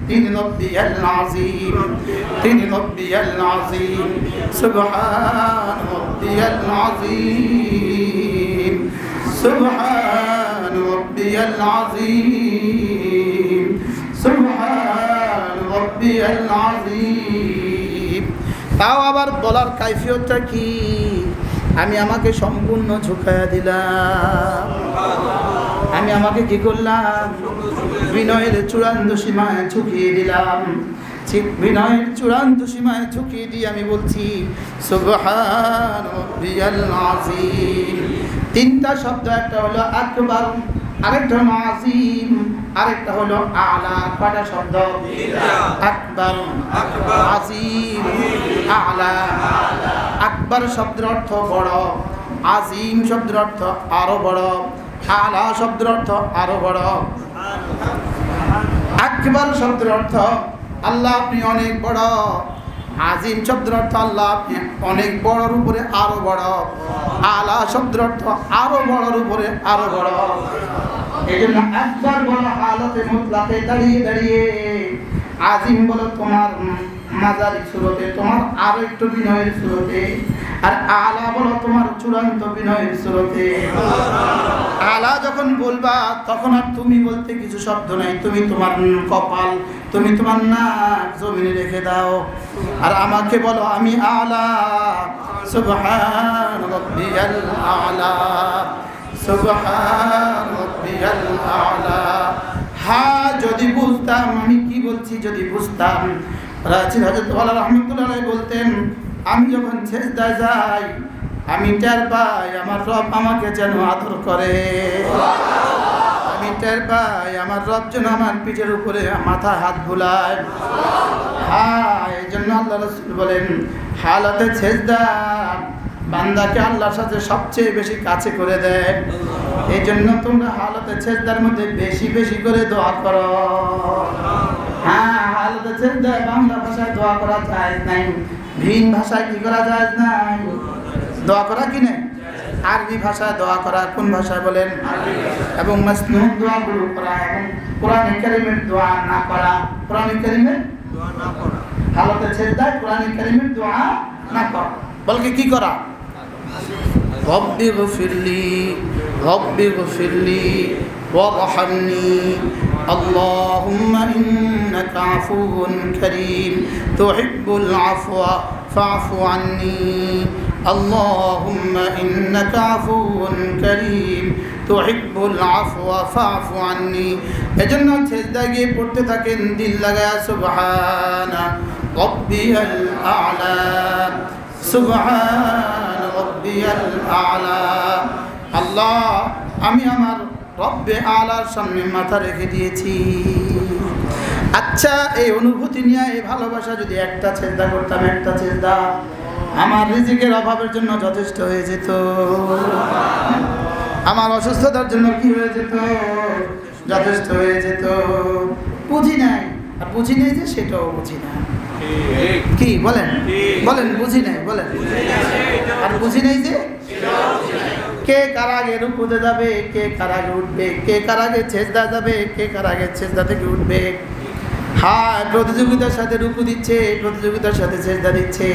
তিনি রব্বিয়াল আযীম, তিনি রব্বিয়াল আযীম। সুবহান রব্বিয়াল আযীম, সুবহান রব্বিয়াল আযীম, সুবহান রব্বিয়াল আযীম। তাও আবার বলার কাইফিয়তটা কি? আমি আমাকে সম্পূর্ণ ঝুঁকায়া দিলাম। আমি আমাকে কি করলাম? বিনয়ের চূড়ান্ত সীমায় ঝুঁকিয়ে দিলাম। ঠিক বিনয়ের চূড়ান্ত সীমায় ঝুঁকিয়ে দিয়ে আমি বলছি সুবহান রব্বিয়াল আযীম। তিনটা শব্দ, একটা হলো আকবার, আরেকটা হলো আজিম, আরেকটা হলো আলা। কয়টা শব্দ? আকবার, আজিম, আলা। আকবার শব্দের অর্থ বড়, আজিম শব্দের অর্থ আরো বড়, আলা শব্দের অর্থ আরো বড়। আকবার শব্দের অর্থ আল্লাহ আপনি অনেক বড়, আজিম শব্দের অর্থ আল্লাহ আপনি অনেক বড়র উপরে আরো বড়, আলা শব্দের অর্থ আরো বড়র উপরে আরো বড়। এই জন্য আকবার বলা হালতে মুতলাকে দাঁড়িয়ে দাঁড়িয়ে, আজিম বলো তোমার মাজারি সুরতে, তোমার আরো একটু বিনয়ের সুরতে, আর আলা বলো তোমার চূড়ান্ত বিনয়ের সুরতে। আলা যখন বলবা তখন আর তুমি বলতে কিছু শব্দ নাই, তুমি তোমার কপাল, তুমি তোমার নাক জমিনে রেখে দাও, আর আমাকে বলো আমি আলা। সুবহান রাব্বিয়াল আলা, সুবহান রাব্বিয়াল আলা। হ্যাঁ, যদি বুঝতাম আমি কি বলছি, যদি বুঝতাম। রাসূল হযরত ওয়ালা রাহমাতুল্লাহ আলাইহি বলতেন, আমি যখন সিজদায় যাই আমি টের পাই আমার রব আমাকে যেন আদর করে। আমি টের পাই আমার রব যেন আমার পিঠের উপরে মাথায় হাত বুলায়। হ্যাঁ, এই জন্য আল্লাহ রাসূল বলেন হালাতে সিজদা বান্দাকে আল্লাহর সাথে সবচেয়ে বেশি কাছে করে দেয়। এই জন্য তোমরা হালাতে সিজদার মধ্যে বেশি বেশি করে দোয়া করো। হ্যাঁ, হালাতে সিজদায় বাংলা ভাষায় দোয়া করা যায় নাই, ভিন ভাষায় কি করা যায় নাই? দোয়া করা কি নেই? আরবি ভাষায় দোয়া করা। কোন ভাষায় বলেন? এবং মাসনুন দোয়াগুলো করা, এবং কোরআনে কারীমের দোয়া না করা। কোরআনে কারীমের দোয়া না করা, হালাতে সিজদায় কোরআনে কারীমের দোয়া না করা, বলকে কি করা? রব্বি গফিরলি, রব্বি গফিরলি ওয়ারহামনি, আল্লাহুম্মা ইন্নাকা আফুউন কারীম তুহিব্বুল আফওয়া ফাআফু আন্নি, আল্লাহুম্মা ইন্নাকা আফুউন কারীম তুহিব্বুল আফওয়া ফাআফু আন্নি। এজন্য সিজদায় গিয়ে পড়তে থাকেন দিল লাগায়া সুবহানা রাব্বিয়াল আ'লা, সুবহান রাব্বিয়াল আ'লা। আল্লাহ আমি আমার রব্বে আলার সামনে মাথা রেখে দিয়েছি। আচ্ছা, এই অনুভূতি নিয়ে, এই ভালোবাসা যদি একটা সিজদা করতাম, একটা সিজদা আমার রিজিকের অভাবের জন্য যথেষ্ট হয়ে যেত, আমার অসুস্থতার জন্য কি হয়ে যেত? যথেষ্ট হয়ে যেত। বুঝি নাই, আর বুঝি নেই যে সেটাও বুঝি না। কি বলেন? বলেন বুঝি নাই, বলেন। আর বুঝি নেই যে কে কার আগে রুকুতে যাবে, কে কার আগে উঠবে, কে কার আগে সিজদা যাবে, কে কার আগে সিজদা থেকে উঠবে। হ্যাঁ, প্রতিযোগিতার সাথে রুকু দিচ্ছে, প্রতিযোগিতার সাথে সিজদা দিচ্ছে।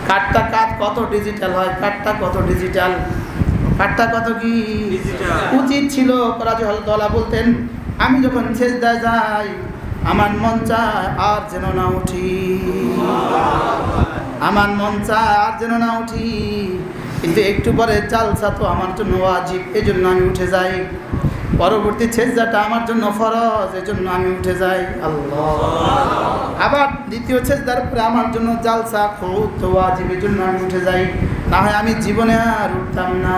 কাঠটা কত ডিজিটাল হয়, কাঠটা কত ডিজিটাল, কাঠটা কত কি উচিত ছিল। রাজহলদলা বলতেন, আমি যখন সেজদায় যাই আমার মন চায় আর যেন না উঠি, আমার মন চায় আর যেন না উঠি, কিন্তু একটু পরে জালসা তো আমার জন্য ওয়াজিব, এজন্য আমি উঠে যাই। পরবর্তী সেজদাটা আমার জন্য ফরজ, এজন্য আমি উঠে যাই। আল্লাহ। আবার দ্বিতীয় সেজদার পরে আমার জন্য জালসা খুব তো ওয়াজিব, এজন্য আমি উঠে যাই, না হয় আমি জীবনে আর উঠতাম না।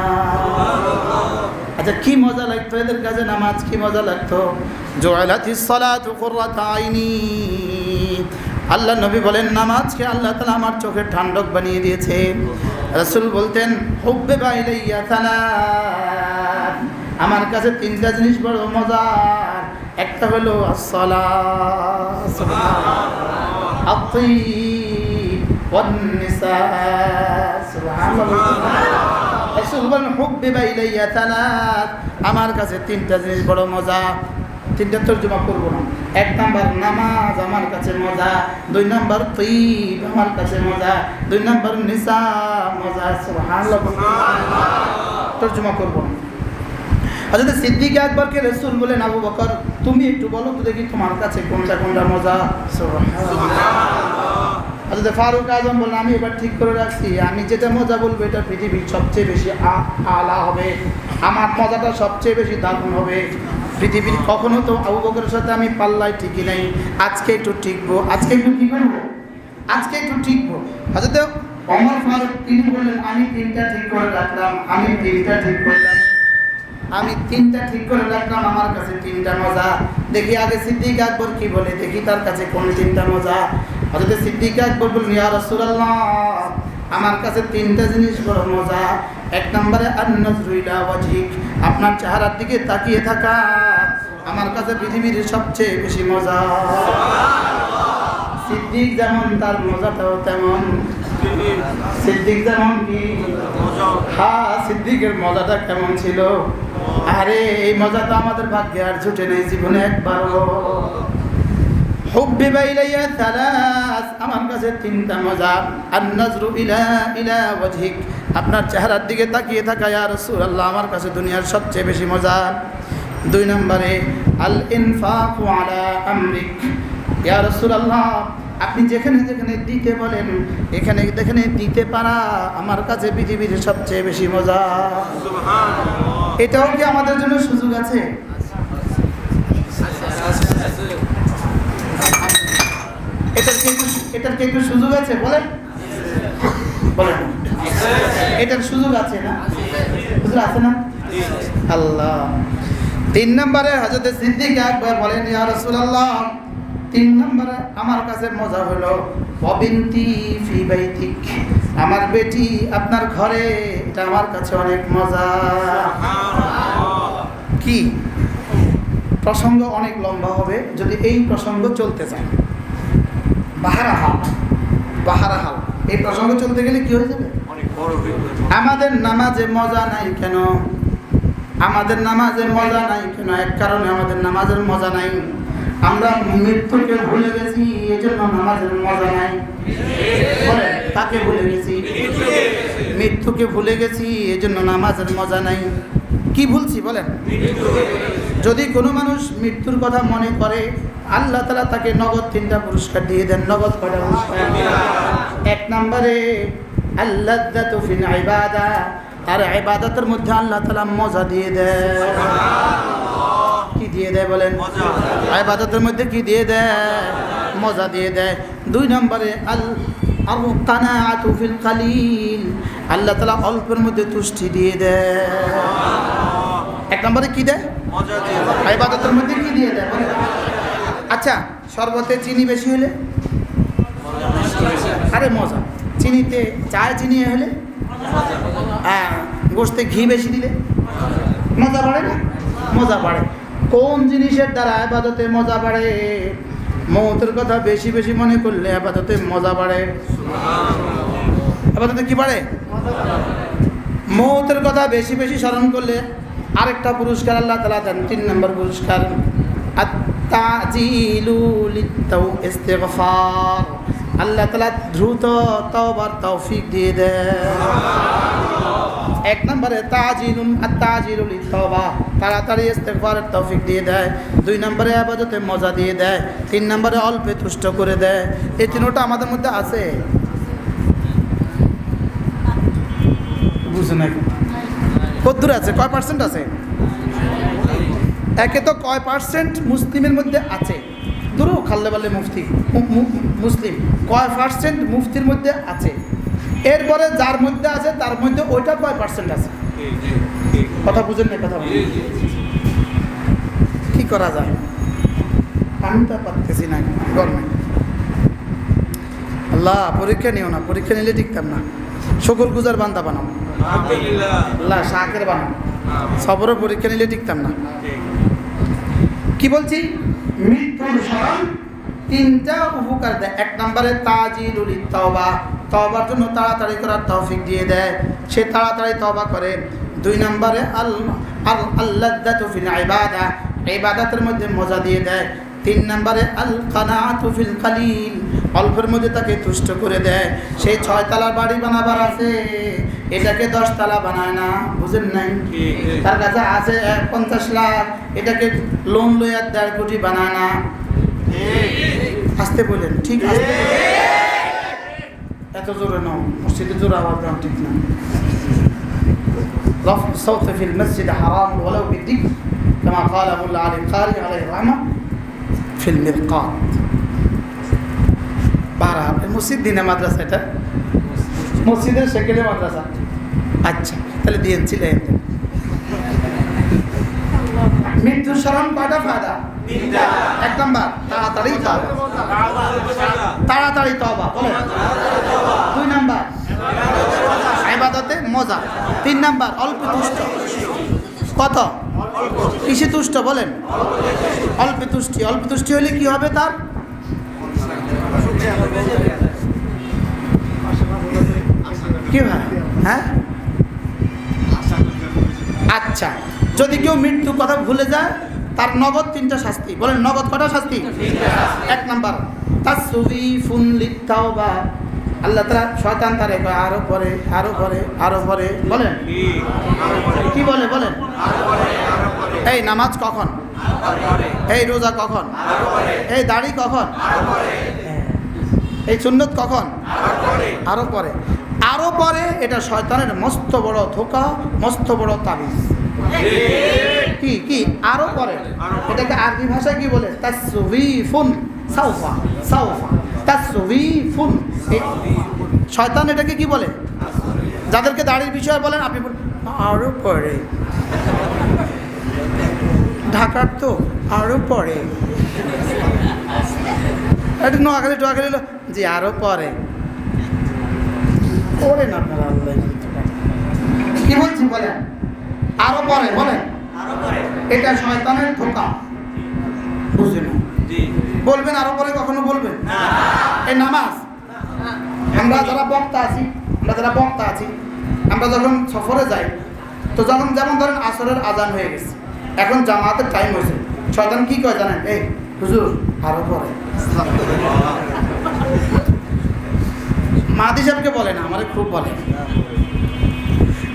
আচ্ছা, কি মজা লাগতো এদের কাছে নামাজ, কি মজা লাগতো। জুইলাতিস সালাতু কুররাতু আইনি, আল্লাহ নবী বলেন নামাজকে আল্লাহ তাআলা আমার চোখের ঠান্ডক বানিয়ে দিয়েছে। রাসূল বলতেন হুব্বিবা ইলাইয়া সালাত, আমার কাছে তিনটা জিনিস বড় মজার। একটা হলো as-সালাত, সুবহানাল্লাহ, আত-তিব ওয়ান-নিসা, সুবহানাল্লাহ। রাসূল বলেন হুব্বিবা ইলাইয়া সালাত, আমার কাছে তিনটা জিনিস বড় মজা। তিনটা তর্জমা করবো না। 1 নাম্বার নামাজ আমার কাছে মজা, 2 নাম্বার তিব আমার কাছে মজা, 2 নাম্বার নিসা মজা। সুবহানাল্লাহ। তর্জমা করবো না। হযরত সিদ্দিক আকবরকে রাসূল বলেন আবু বকর তুমি একটু বলো তো দেখি তোমার কাছে কোনটা কোনটা মজা। সুবহানাল্লাহ। হযরত ফারুক আযম বলেন আমি এবার ঠিক করে রাখছি, আমি যেটা মজা বলবো এটা পৃথিবীর সবচেয়ে বেশি আলা হবে, আমার মজাটা সবচেয়ে বেশি দারুণ হবে পৃথিবীর। কখনো তো আবু বকরের সাথে আমি পাল্লায় ঠিকই নাই, আজকে একটু টিকবো, আজকে একটু কি করবো, আজকে একটু টিকবো। হযরত ওমর ফারুক তিনি বলেন আমি তিনটা ঠিক করে রাখলাম, আমি তিনটা ঠিক করলাম, আমি তিনটা ঠিক করে রাখলাম, আমার কাছে তিনটা মজা। দেখি আগে সিদ্দিক আকবর কি বলে, দেখি তার কাছে কোন তিনটা মজা। হযরত সিদ্দিক আকবর বলেন ইয়া রাসূলুল্লাহ আমার কাছে তিনটা জিনিস বড় মজা। 1 নম্বরে আন-নাযরু ইলা ওয়াজহিক, আপনার চেহারার দিকে তাকিয়ে থাকা আমার কাছে পৃথিবীর সবচেয়ে বেশি মজা। সিদ্দিক যেমন তার মজাটাও তেমন, সিদ্দিক যেমন কি হ্যাঁ সিদ্দিকের মজাটা কেমন ছিল, আরে এই মজাটা আমাদের ভাগ্যে আর জুটে নেই জীবনে একবারও। হুব্বিবা ইলাইয়া সালাস, আমার কাছে তিনটা মজা। আন-নাযরু ইলা ওয়াজহিক, আপনার চেহারার দিকে তাকিয়ে থাকা ইয়া রাসূলুল্লাহ আমার কাছে দুনিয়ার সবচেয়ে বেশি মজা। 2 নম্বরে আল ইনফাকু আলা আমরিক, ইয়া রাসূলুল্লাহ আপনি যেখানে যেখানে দিতে বলেন এখানে যেখানে দিতে পারা আমার কাছে পৃথিবীর সবচেয়ে বেশি মজা। সুবহানাল্লাহ। এটাও কি আমাদের জন্য সুযোগ আছে? এটার কি একটু সুযোগ আছে বলেন, বলেন এটার সুযোগ আছে না? সুযোগ আছে না? আল্লাহ। 3 নম্বরে হযরত সিদ্দিক আকবর বলেন ইয়া রাসূলুল্লাহ 3 নম্বরে আমার কাছে মজা হলো ওয়াবিনতি ফি বাইতিক, আমার বেটি আপনার ঘরে, এটা আমার কাছে অনেক মজা। কি প্রসঙ্গ অনেক লম্বা হবে যদি এই প্রসঙ্গ চলতে চায়। বাহারাহাল এই প্রসঙ্গ চলতে গেলে কি হয়ে যাবে, অনেক বড় হয়ে যাবে। আমাদের নামাজে মজা নাই কেন? আমাদের নামাজে মজা নাই কেন? এক কারণে আমাদের নামাজের মজা নাই, আমরা মৃত্যুকে ভুলে গেছি, এজন্য নামাজের মজা নাই। বলেন তাকে ভুলে গেছি, মৃত্যুকে ভুলে গেছি, এজন্য নামাজের মজা নাই। কি ভুলছি বলেন? যদি কোনো মানুষ মৃত্যুর কথা মনে করে আল্লাহ তাআলা তাকে নগদ 3টা পুরস্কার দিয়ে দেন। নগদ কয়টা পুরস্কার? 1 নম্বরে আল্লাযযাতু ফিল ইবাদা, আর ইবাদতের মধ্যে আল্লাহ তাআলা মজা দিয়ে দেয়। কি দিয়ে দেয় বলেন? মজা। ইবাদতের মধ্যে কি দিয়ে দেয়? মজা দিয়ে দেয়। 2 নম্বরে আল কানাআতু ফিল কালিল, আল্লাহ তাআলা অল্পের মধ্যে তুষ্টি দিয়ে দেয়। 1 নম্বরে কি দেয়? মজা দিয়ে দেয়। ইবাদতের মধ্যে কি দিয়ে দেয় বলেন? আচ্ছা, শরবতে চিনি বেশি হলে আরে মজা, চিনিতে চায় চিনি হলে, গোশতে ঘি বেশি দিলে মজা বাড়ে না? মজা বাড়ে। কোন জিনিসের দ্বারা ইবাদতে মজা বাড়ে? মওতের কথা বেশি বেশি মনে করলে ইবাদতে মজা বাড়ে। ইবাদতে কি বাড়ে? মওতের কথা বেশি বেশি স্মরণ করলে আরেকটা পুরস্কার আল্লাহ তাআলা দেন, 3 নম্বর পুরস্কার আত-তাজিলু লিত-ইস্তিগফার, আল্লাহ তাআলা দ্রুত তওবার তৌফিক দিয়ে দেয়। এক নম্বরে তাজিলুল তওবা, তাড়াতাড়ি ইস্তেগফারের তৌফিক দিয়ে দেয়। 2 নম্বরে ইবাদতে মজা দিয়ে দেয়। 3 নম্বরে অল্পে তুষ্ট করে দেয়। এই তিনটা আমাদের মধ্যে আছে, বুঝছেন নাকি? কতদূর আছে? কয় পার্সেন্ট আছে? একে তো কয় পার্সেন্ট মুসলিমের মধ্যে আছে, ধরো খাল্লে বাল্লে মুসলিম কয় পার্সেন্ট মুফতির মধ্যে আছে, এরপরে যার মধ্যে আছে তার মধ্যে ওইটা কয় পার্সেন্ট আছে? কথা বুঝেন না? কথা বুঝেন? কি করা যায়? আমি তো পারতেছি না। গভর্নমেন্ট আল্লাহ পরীক্ষা নিও না, পরীক্ষা নিলে টিকতাম না। শুকর গুজার বান্দা বানাও আল্লাহ, শাকের বানাও। সবরও পরীক্ষা নিলে টিকতাম না। কি বলছি? মৃত্যুর স্মরণ 3টা উপকার দেয়। 1 নম্বরে তাজিলুল তওবা, তওবার জন্য তাড়াতাড়ি করার তৌফিক দিয়ে দেয়, সে তাড়াতাড়ি তওবা করে। 2 নম্বরে আল-লাযযাতু ফিল ইবাদা, ইবাদতের মধ্যে মজা দিয়ে দেয়। 3 নম্বরে আল কানাআতু ফিল কালিল, অল্পের মধ্যে তাকে তুষ্ট করে দেয়। সেই 6 তলার বাড়ি বানাবার আছে, এটাকে 10 তলা বানায় না। বুঝেন নাই? তার কাছে আছে 50 লাখ, এটাকে লোন লইয়া 1.5 কোটি বানায় না। আসতে বলেন, ঠিক আছে? এত জোরে নাও, মসজিদে জোরে আওয়াজ দাও, ঠিক না? رفع الصوت في المسجد حرام ولو بالذكر كما قال أبو العالي القاري عليه الرحمة في المرقات। بهرحال المسجد دينا মাদ্রাসা, এটা মসজিদের সেকেন্ডে মাদ্রাসা। আচ্ছা, তাহলে দিয়েছিলেন। মৃত্যুর স্মরণ কয়টা ফায়দা? 1 নম্বর তাড়াতাড়ি তওবা, তাড়াতাড়ি তওবা বলেন। 2 নম্বর ইবাদতে মজা। 3 নম্বর অল্প তুষ্ট। কত? কিসে তুষ্ট বলেন? অল্প তুষ্টি। অল্প তুষ্টি হলে কি হবে তার? কি ভাই? হ্যাঁ, আচ্ছা, যদি কেউ মৃত্যুর কথা ভুলে যায় তার নগদ 3টা শাস্তি। বলেন নগদ কটা শাস্তি? 1 নম্বর তাসউইফুন লিত-তাওবা, আল্লাহ তাআলা শয়তান তারে কয় আরো পরে, আরো পরে, আরো পরে। বলেন কি বলে? বলেন এই নামাজ কখন? এই রোজা কখন? এই দাড়ি কখন? এই সুন্নত কখন? আরো পরে। আরো পরে এটা শয়তানের মস্ত বড় ধোঁকা, মস্ত বড় তাবিজ। কি কি আরো পরে? এটাকে আরবি ভাষায় কি বলে? তাসউইফুন, সাউফা, সাউফা, তাসউইফুন। শয়তান এটাকে কি বলে? যাদেরকে দাড়ির বিষয় বলেন, আপনি আরো পরে, ঢাকার তো আরো পরে, এটা নোয়াখালী টোয়াখালী জি আরো পরে করেন আপনারা। আল্লাহ কি বলছি বলেন? আরো পরে। বলেন এটা শয়তানের ধোঁকা। বুঝলেন? বলবেন আরো পরে, কখনো বলবেন? এই নামাজ আমরা যারা বক্তা আছি, আমরা যখন সফরে যাই, তো যখন যেমন ধরেন আসরের আজান হয়ে গেছে, এখন জামাতের টাইম হয়েছে, শয়তান কি কয় জানেন? এই হুজুর আরো পরে। মাহাদি সাহেবকে বলে না, আমারে খুব বলে।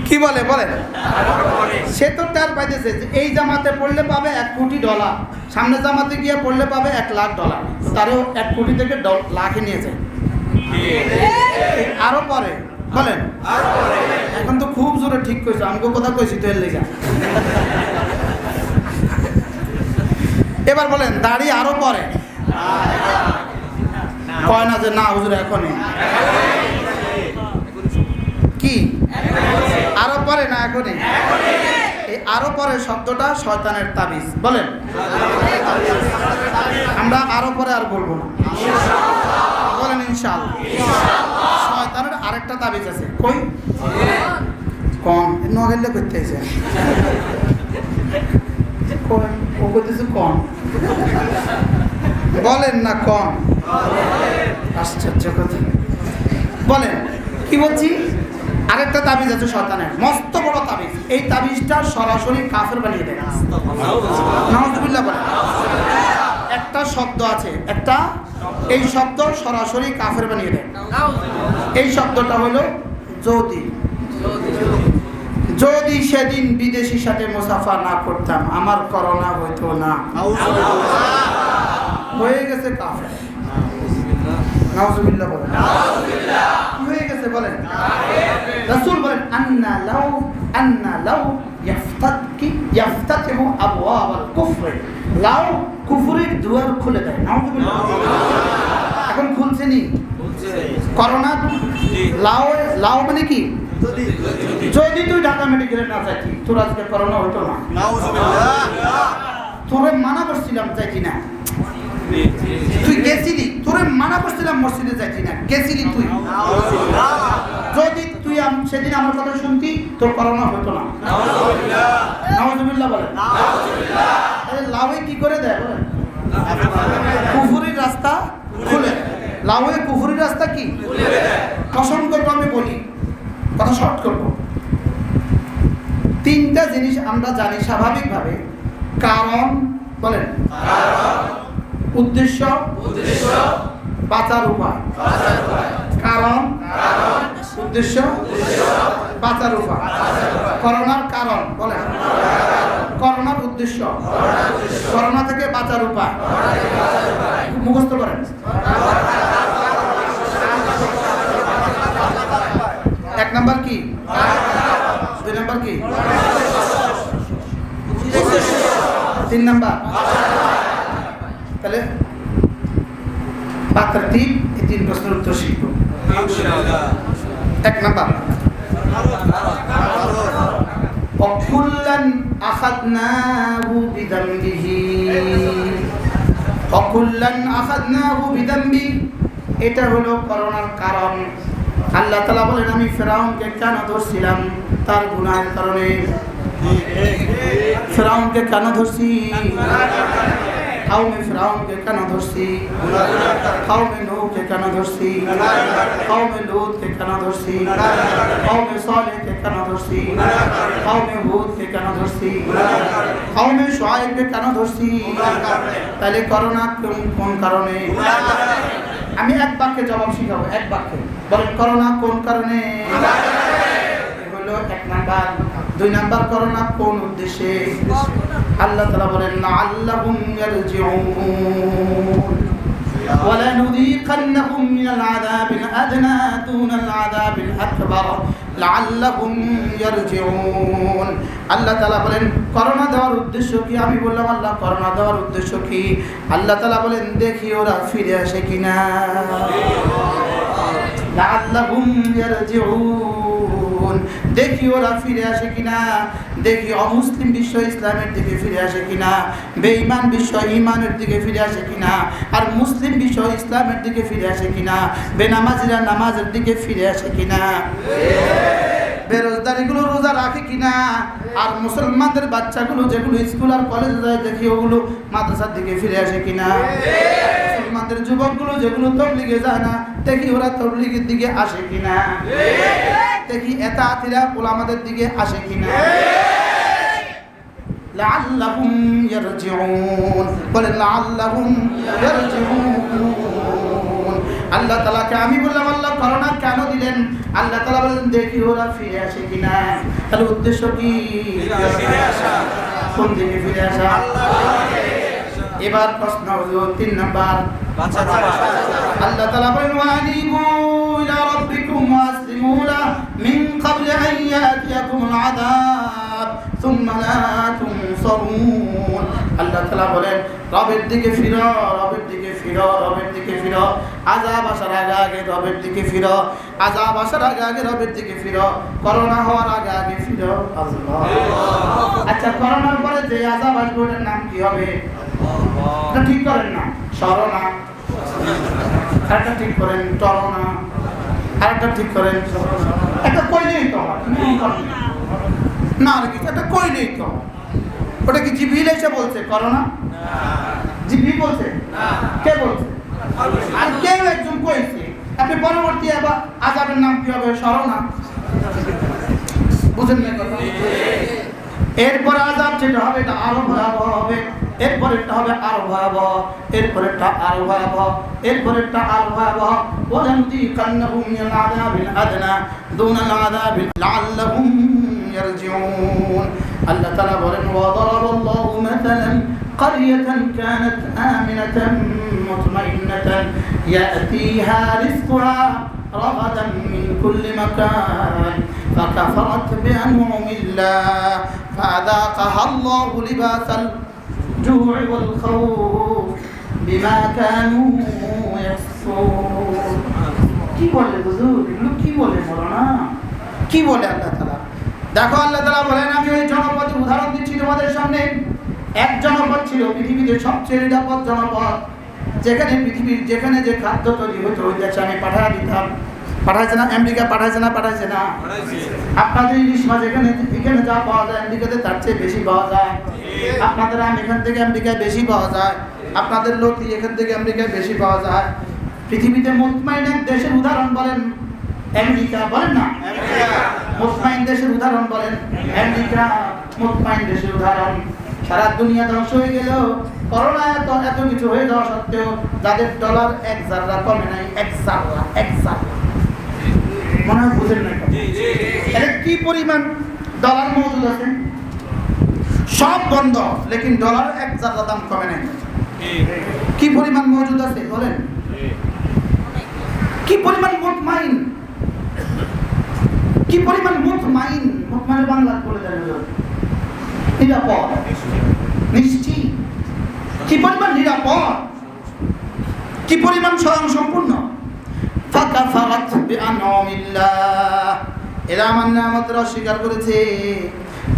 কি বলে? বলেন সে তো তার পাইতেছে যে এই জামাতে পড়লে পাবে $1 কোটি, সামনে জামাতে গিয়ে পড়লে পাবে $1 লাখ, তারও 1 কোটি থেকে লাখে নিয়ে যায়। আরো পরে। বলেন এখন তো খুব জোরে ঠিক কইছো, আমাকে কথা কইছি তো এর লেগা। এবার বলেন দাড়ি আরো পরে। কয় না যে না হুজুর এখনই। কি আরো পরে না এখনই? এই আরো পরে শব্দটা শয়তানের তাবিজ। বলেন আমরা আরো পরে আর বলবো না। বলেন ইনশাআল্লাহ। শয়তানের আরেকটা তাবিজ আছে। কই? কোন? নগেলে করতে আছে। কোন? ও কইতেছে কোন? বলেন না কোন? আশ্চর্য কথা। বলেন কি বলছি? আরেকটা তাবিজ আছে শয়তানের, মস্ত বড় তাবিজ। এই তাবিজটা সরাসরি কাফের বানিয়ে দেয়। নাউজুবিল্লাহ বলেন। একটা শব্দ আছে, একটা এই শব্দ সরাসরি কাফের বানিয়ে দেয়। এই শব্দটা হলো যদি যদি সেদিন বিদেশির সাথে মুসাফা না করতাম আমার করোনা হইতো না। হয়ে গেছে কাফের। নাউজুবিল্লাহ বলেন। কি হয়ে গেছে বলেন? রাসূল বলেন আন্না লাউ ইয়াফতাতিহু আবওয়াবাল কুফর, লাউ কুফরের দুয়ার খুলে দেয়। নাউজুবিল্লাহ। এখন খুলছে নি করোনা? লাউ মানে কি? যদি তুই ঢাকা মেডিকেলে না যাইতি তোর আজকে করোনা হইতো না। তোরে মানা করছিলাম যাইতি না, তুই গেছিলি। তোরে মানা করছিলাম মসজিদে যাইতি না, গেছিলি তুই। যদি তুই সেদিন আমার কথা শুনতি তোর করোনা হইতো না। নাউজুবিল্লাহ বলেন। লাউয়ে কি করে দেয় বলেন? কুফরির রাস্তা খুলে। লাউয়ে কুফরির রাস্তা কি কসম করবো, আমি বলি কথা শর্ট করবো। তিনটা জিনিস আমরা জানি স্বাভাবিকভাবে, কারণ বলেন, উদ্দেশ্য, বাঁচার উপায়। কারণ, উদ্দেশ্য, বাঁচার উপায়। করোনার কারণ বলেন, করোনার উদ্দেশ্য, করোনা থেকে বাঁচার উপায়। মুখস্থ করেন। এক নাম্বার কি? দুই নাম্বার কি? তিন নাম্বার। তাহলে বাতরতিব এই তিন প্রশ্নের উত্তর শিখব। এক নাম্বার, অকুল্লান আখাদনাহু বিদামবিহি, অকুল্লান আখাদনাহু বিদামবি, এটা হলো করোনার কারণ। আল্লাহ তাআলা বলেন আমি ফিরআউনকে কেন ধরছিলাম? তার গুনাহের কারণে। ফিরআউনকে কেন ধরছি? কওমে ফিরআউনকে কেন ধরছি? কওমে নূহকে কেন ধরছি? কওমে লূতকে কেন ধরছি? কওমে সালেহকে কেন ধরছি? কওমে হুদকে কেন ধরছি? কওমে শুআয়বকে কেন ধরছি? তাহলে করোনা কোন কারণে? আমি এক বাক্যে জবাব শিখাবো, এক বাক্যে বলেন করোনা কোন কারণে? হলো এক নাম্বার। দুই নাম্বার, করোনা কোন উদ্দেশ্যে? আল্লাহ তাআলা বলেন লাআল্লাহুম ইয়ারজিউন ওয়ালানুযীকান্নাহুম মিনাল আযাবিল আদনা দুনাল আযাবিল আকবার লাআল্লাহুম ইয়ারজিউন। আল্লাহ তাআলা বলেন করোনা দেওয়ার উদ্দেশ্য কি? আমি বললাম আল্লাহ করোনা দেওয়ার উদ্দেশ্য কি? আল্লাহ তাআলা বলেন দেখি ওরা ফিরে আসে কিনা। লাআল্লাহুম ইয়ারজিউন, দেখি ওরা ফিরে আসে কিনা, দেখি অমুসলিম বিশ্ব ইসলামের দিকে ফিরে আসে কিনা, বেঈমান বিশ্ব ঈমানের দিকে ফিরে আসে কিনা, আর মুসলিম বিশ্ব ইসলামের দিকে ফিরে আসে কিনা, বেনামাজিরা নামাজের দিকে ফিরে আসে কিনা, বেরোজগারিগুলো রোজা রাখে কিনা, আর মুসলমানদের বাচ্চাগুলো যেগুলো স্কুল আর কলেজে যায় দেখি ওগুলো মাদ্রাসার দিকে ফিরে আসে কিনা, মুসলমানদের যুবকগুলো যেগুলো তবলিগে যায় না দেখি ওরা তবলিগের দিকে আসে কিনা, দেখি এতাআতিরা উলামাদের দিকে আসে কিনা। লাআল্লাহুম ইয়ারজিউন, বলেন লাআল্লাহুম ইয়ারজিউন। আল্লাহ তাআলাকে আমি বললাম আল্লাহ করোনা কেন দিলেন? আল্লাহ তাআলা বলেন দেখি ওরা ফিরে আসে কিনা। তাহলে উদ্দেশ্য কি? ফিরে আসা। কোন দিকে ফিরে আসা? এবার প্রশ্ন হলো 3 নাম্বার, আল্লাহ তাআলা বলেন ওয়ানিবু ইলা রাব্বিকুম ওয়াসলিমু লা মিন ক্বাবলি আন ইয়াতিয়াকুমুল আযাব সুম্মা লা তুনসারুন। আল্লাহ তাআলা বলেন রবের দিকে ফিরো, রবের দিকে ফিরো, রবের দিকে ফিরো। আযাব আসার আগে আগে রবের দিকে ফিরো, আযাব আসার আগে আগে রবের দিকে ফিরো, করোনা হওয়ার আগে আগে ফিরো। আল্লাহ। আচ্ছা করোনার পরে যে আযাব আসবে ওটার নাম কি হবে? এটা ঠিক করেন না। করোনা, আরেকটা ঠিক করেন করোনা, আরেকটা ঠিক করেন। একটা কইলেই তো না, আর কি একটা কইলেই তো। ওটা কি জিবরিল এসে বলছে করোনা? জিবরিল বলছে? কে বলছে? আর কেউ একজন কইছে। আপনি পরবর্তী আবার আযাবের নাম কি হবে? করোনা। বুঝেন না কথা? এরপর আযাব যেটা হবে এটা আরো ভয়াবহ হবে। এরপরেরটা হবে আরো ভয়াবহ, এরপরেরটা আরো ভয়াবহ, এরপরেরটা আরো ভয়াবহ। ওয়ালানুযীকান্নাহুম মিনাল আযাবিল আদনা দুনাল আযাবি লাআল্লাহুম ইয়ারজিউন। আল্লাহ তাআলা বলেন ওয়াদারাবাল্লাহু মাসালান কারিয়াতান কানাত আমিনাতান মুতমাইন্নাতান ইয়াতিহা রিজকুহা رغدا من كل مكان فكفرت بأنعم الله فأذاقها الله لباس الجوع والخوف بما كانوا يكسبون। কি বলে হুজুর, এগুলো কি বলে মৌলানা, কি বলে আল্লাহ তাআলা? দেখো আল্লাহ তাআলা বলেন, আমি ওই জনপদের উদাহরণ দিচ্ছি তোমাদের সামনে। এক জনপদ ছিল পৃথিবীতে সবচেয়ে নিরাপদ জনপদ, যেখানে পৃথিবীর যেখানে যে খাদ্য তৈরি হতো ওই দেশে আমি পাঠিয়ে দিতাম। পাঠাইছে না? আমেরিকা পাঠাইছে না? পাঠাইছে না? আপনাদের ইলিশ মাছ এখানে যা পাওয়া যায় আমেরিকাতে তার চেয়ে বেশি পাওয়া যায়। আপনাদের আম এখান থেকে আমেরিকায় বেশি পাওয়া যায়। আপনাদের লতি এখান থেকে আমেরিকায় বেশি পাওয়া যায়। পৃথিবীতে মুতমাইন এক দেশের উদাহরণ বলেন আমেরিকা, বলেন না? মুতমাইন দেশের উদাহরণ বলেন আমেরিকা, মুতমাইন দেশের উদাহরণ। সারা দুনিয়া ধ্বংস হয়ে গেল, করোনা এত কিছু হয়ে যাওয়া সত্ত্বেও যাদের ডলার এক জাররা কমে নাই, এক জাররা মনে হয় বুঝেন না কি পরিমাণ ডলার মজুদ আছে। সব বন্ধ, লেকিন ডলার এক জাররা দাম কমে নাই। কি পরিমাণ মজুদ আছে বলেন? কি পরিমাণ মুতমাইন, কি পরিমাণ মুতমাইন। মুতমাইন বাংলা বলে দেন নিরাপদ, নিশ্চিত। কি পরিমাণ নিরাপদ, কি পরিমাণ স্বয়ংসম্পূর্ণ। ফাকাফারাত বিআনউমিল্লাহ, এরা আমার নিয়ামতের অস্বীকার করেছে।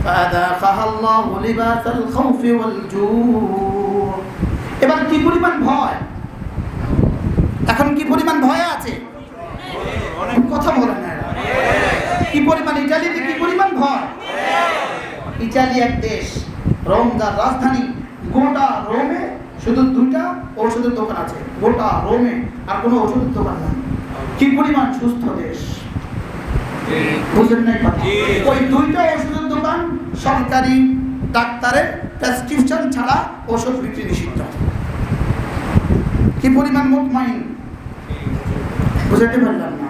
ফাযাকাহাল্লাহু লিবাসাল খাউফি ওয়াল জু। এবার কি পরিমাণ ভয়, এখন কি পরিমাণ ভয় আছে, কথা বলেন না। কি পরিমাণ, ইতালিতে কি পরিমাণ ভয়। ইতালি এক দেশ, রোম যার রাজধানী। গোটা রোমে শুধু 2টা ওষুধের দোকান আছে, গোটা রোমে আর কোনো ওষুধের দোকান নেই। কি পরিমাণ সুস্থ দেশ, বুঝলেন না? ওই 2টা ওষুধের দোকান সরকারি ডাক্তারের প্রেসক্রিপশন ছাড়া ওষুধ বিক্রি নিষিদ্ধ। কি পরিমাণ মুতমাইন, বুঝতে পারলাম না?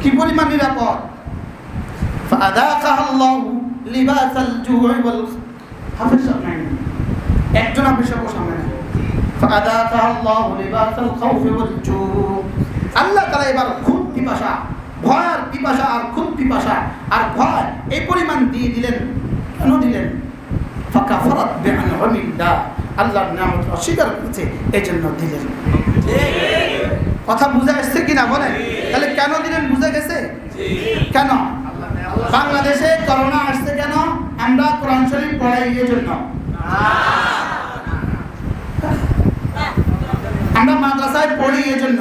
কি পরিমাণ নিরাপদ। ফাযাকাহাল্লাহু লিবাসাল জু'i ওয়াল হাফেজ নাই, একজন হাফেজও সামনে নাই। ফাযাকাহাল্লাহু লিবাসাল খাউফি ওয়াল জু। আল্লাহ তাআলা এবার খুব পিপাসা, ভয় আর পিপাসা আর খুব পিপাসা আর ভয় এই পরিমাণ দিয়ে দিলেন। কেন দিলেন? ফাকাফারাত বিআনউমিল্লাহ, আল্লাহর নিয়ামত অস্বীকার করেছে এজন্য দিলেন। কথা বুঝে আসছে কিনা বলেন? তাহলে কেন দিলেন বুঝে গেছে? কেন বাংলাদেশে করোনা আসছে? কেন? আমরা কোরআন শরীফ পড়াই এই জন্য। আমরা মাদ্রাসায় পড়ি এই জন্য।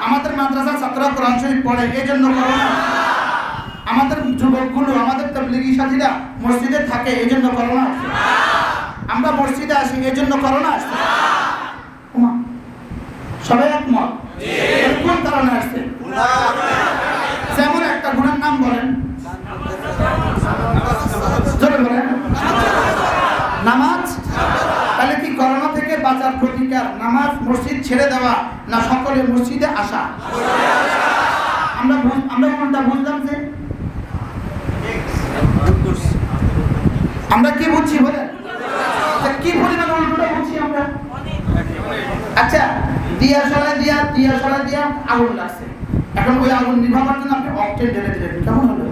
আমাদের মাদ্রাসার ছাত্ররা কোরআন শরীফ পড়ে এই জন্য করোনা। আমাদের যুবকগুলো, আমাদের তাবলীগী সাথীরা মসজিদে থাকে এই জন্য করোনা আসছে। আমরা মসজিদে আসি এই জন্য করোনা আসছে। সবাই একমত? কোন কারণে আসছে? যেমন একটা গুণের নাম বলেন, নামাজ। তাহলে কি করোনা থেকে বাঁচার প্রতিকার নামাজ, মসজিদ ছেড়ে দেওয়া না সকলে মসজিদে আসা? আমরা কোনটা বুঝলাম যে আমরা কি বুঝছি বলেন? কি পরিমাণ উল্টোটা বুঝছি আমরা। আচ্ছা, দিয়া সরাই দিয়া আগুন লাগছে, এখন ওই আগুন নিভাবার জন্য আপনি অক্টেন ঢেলে দিলেন, কেমন হলো?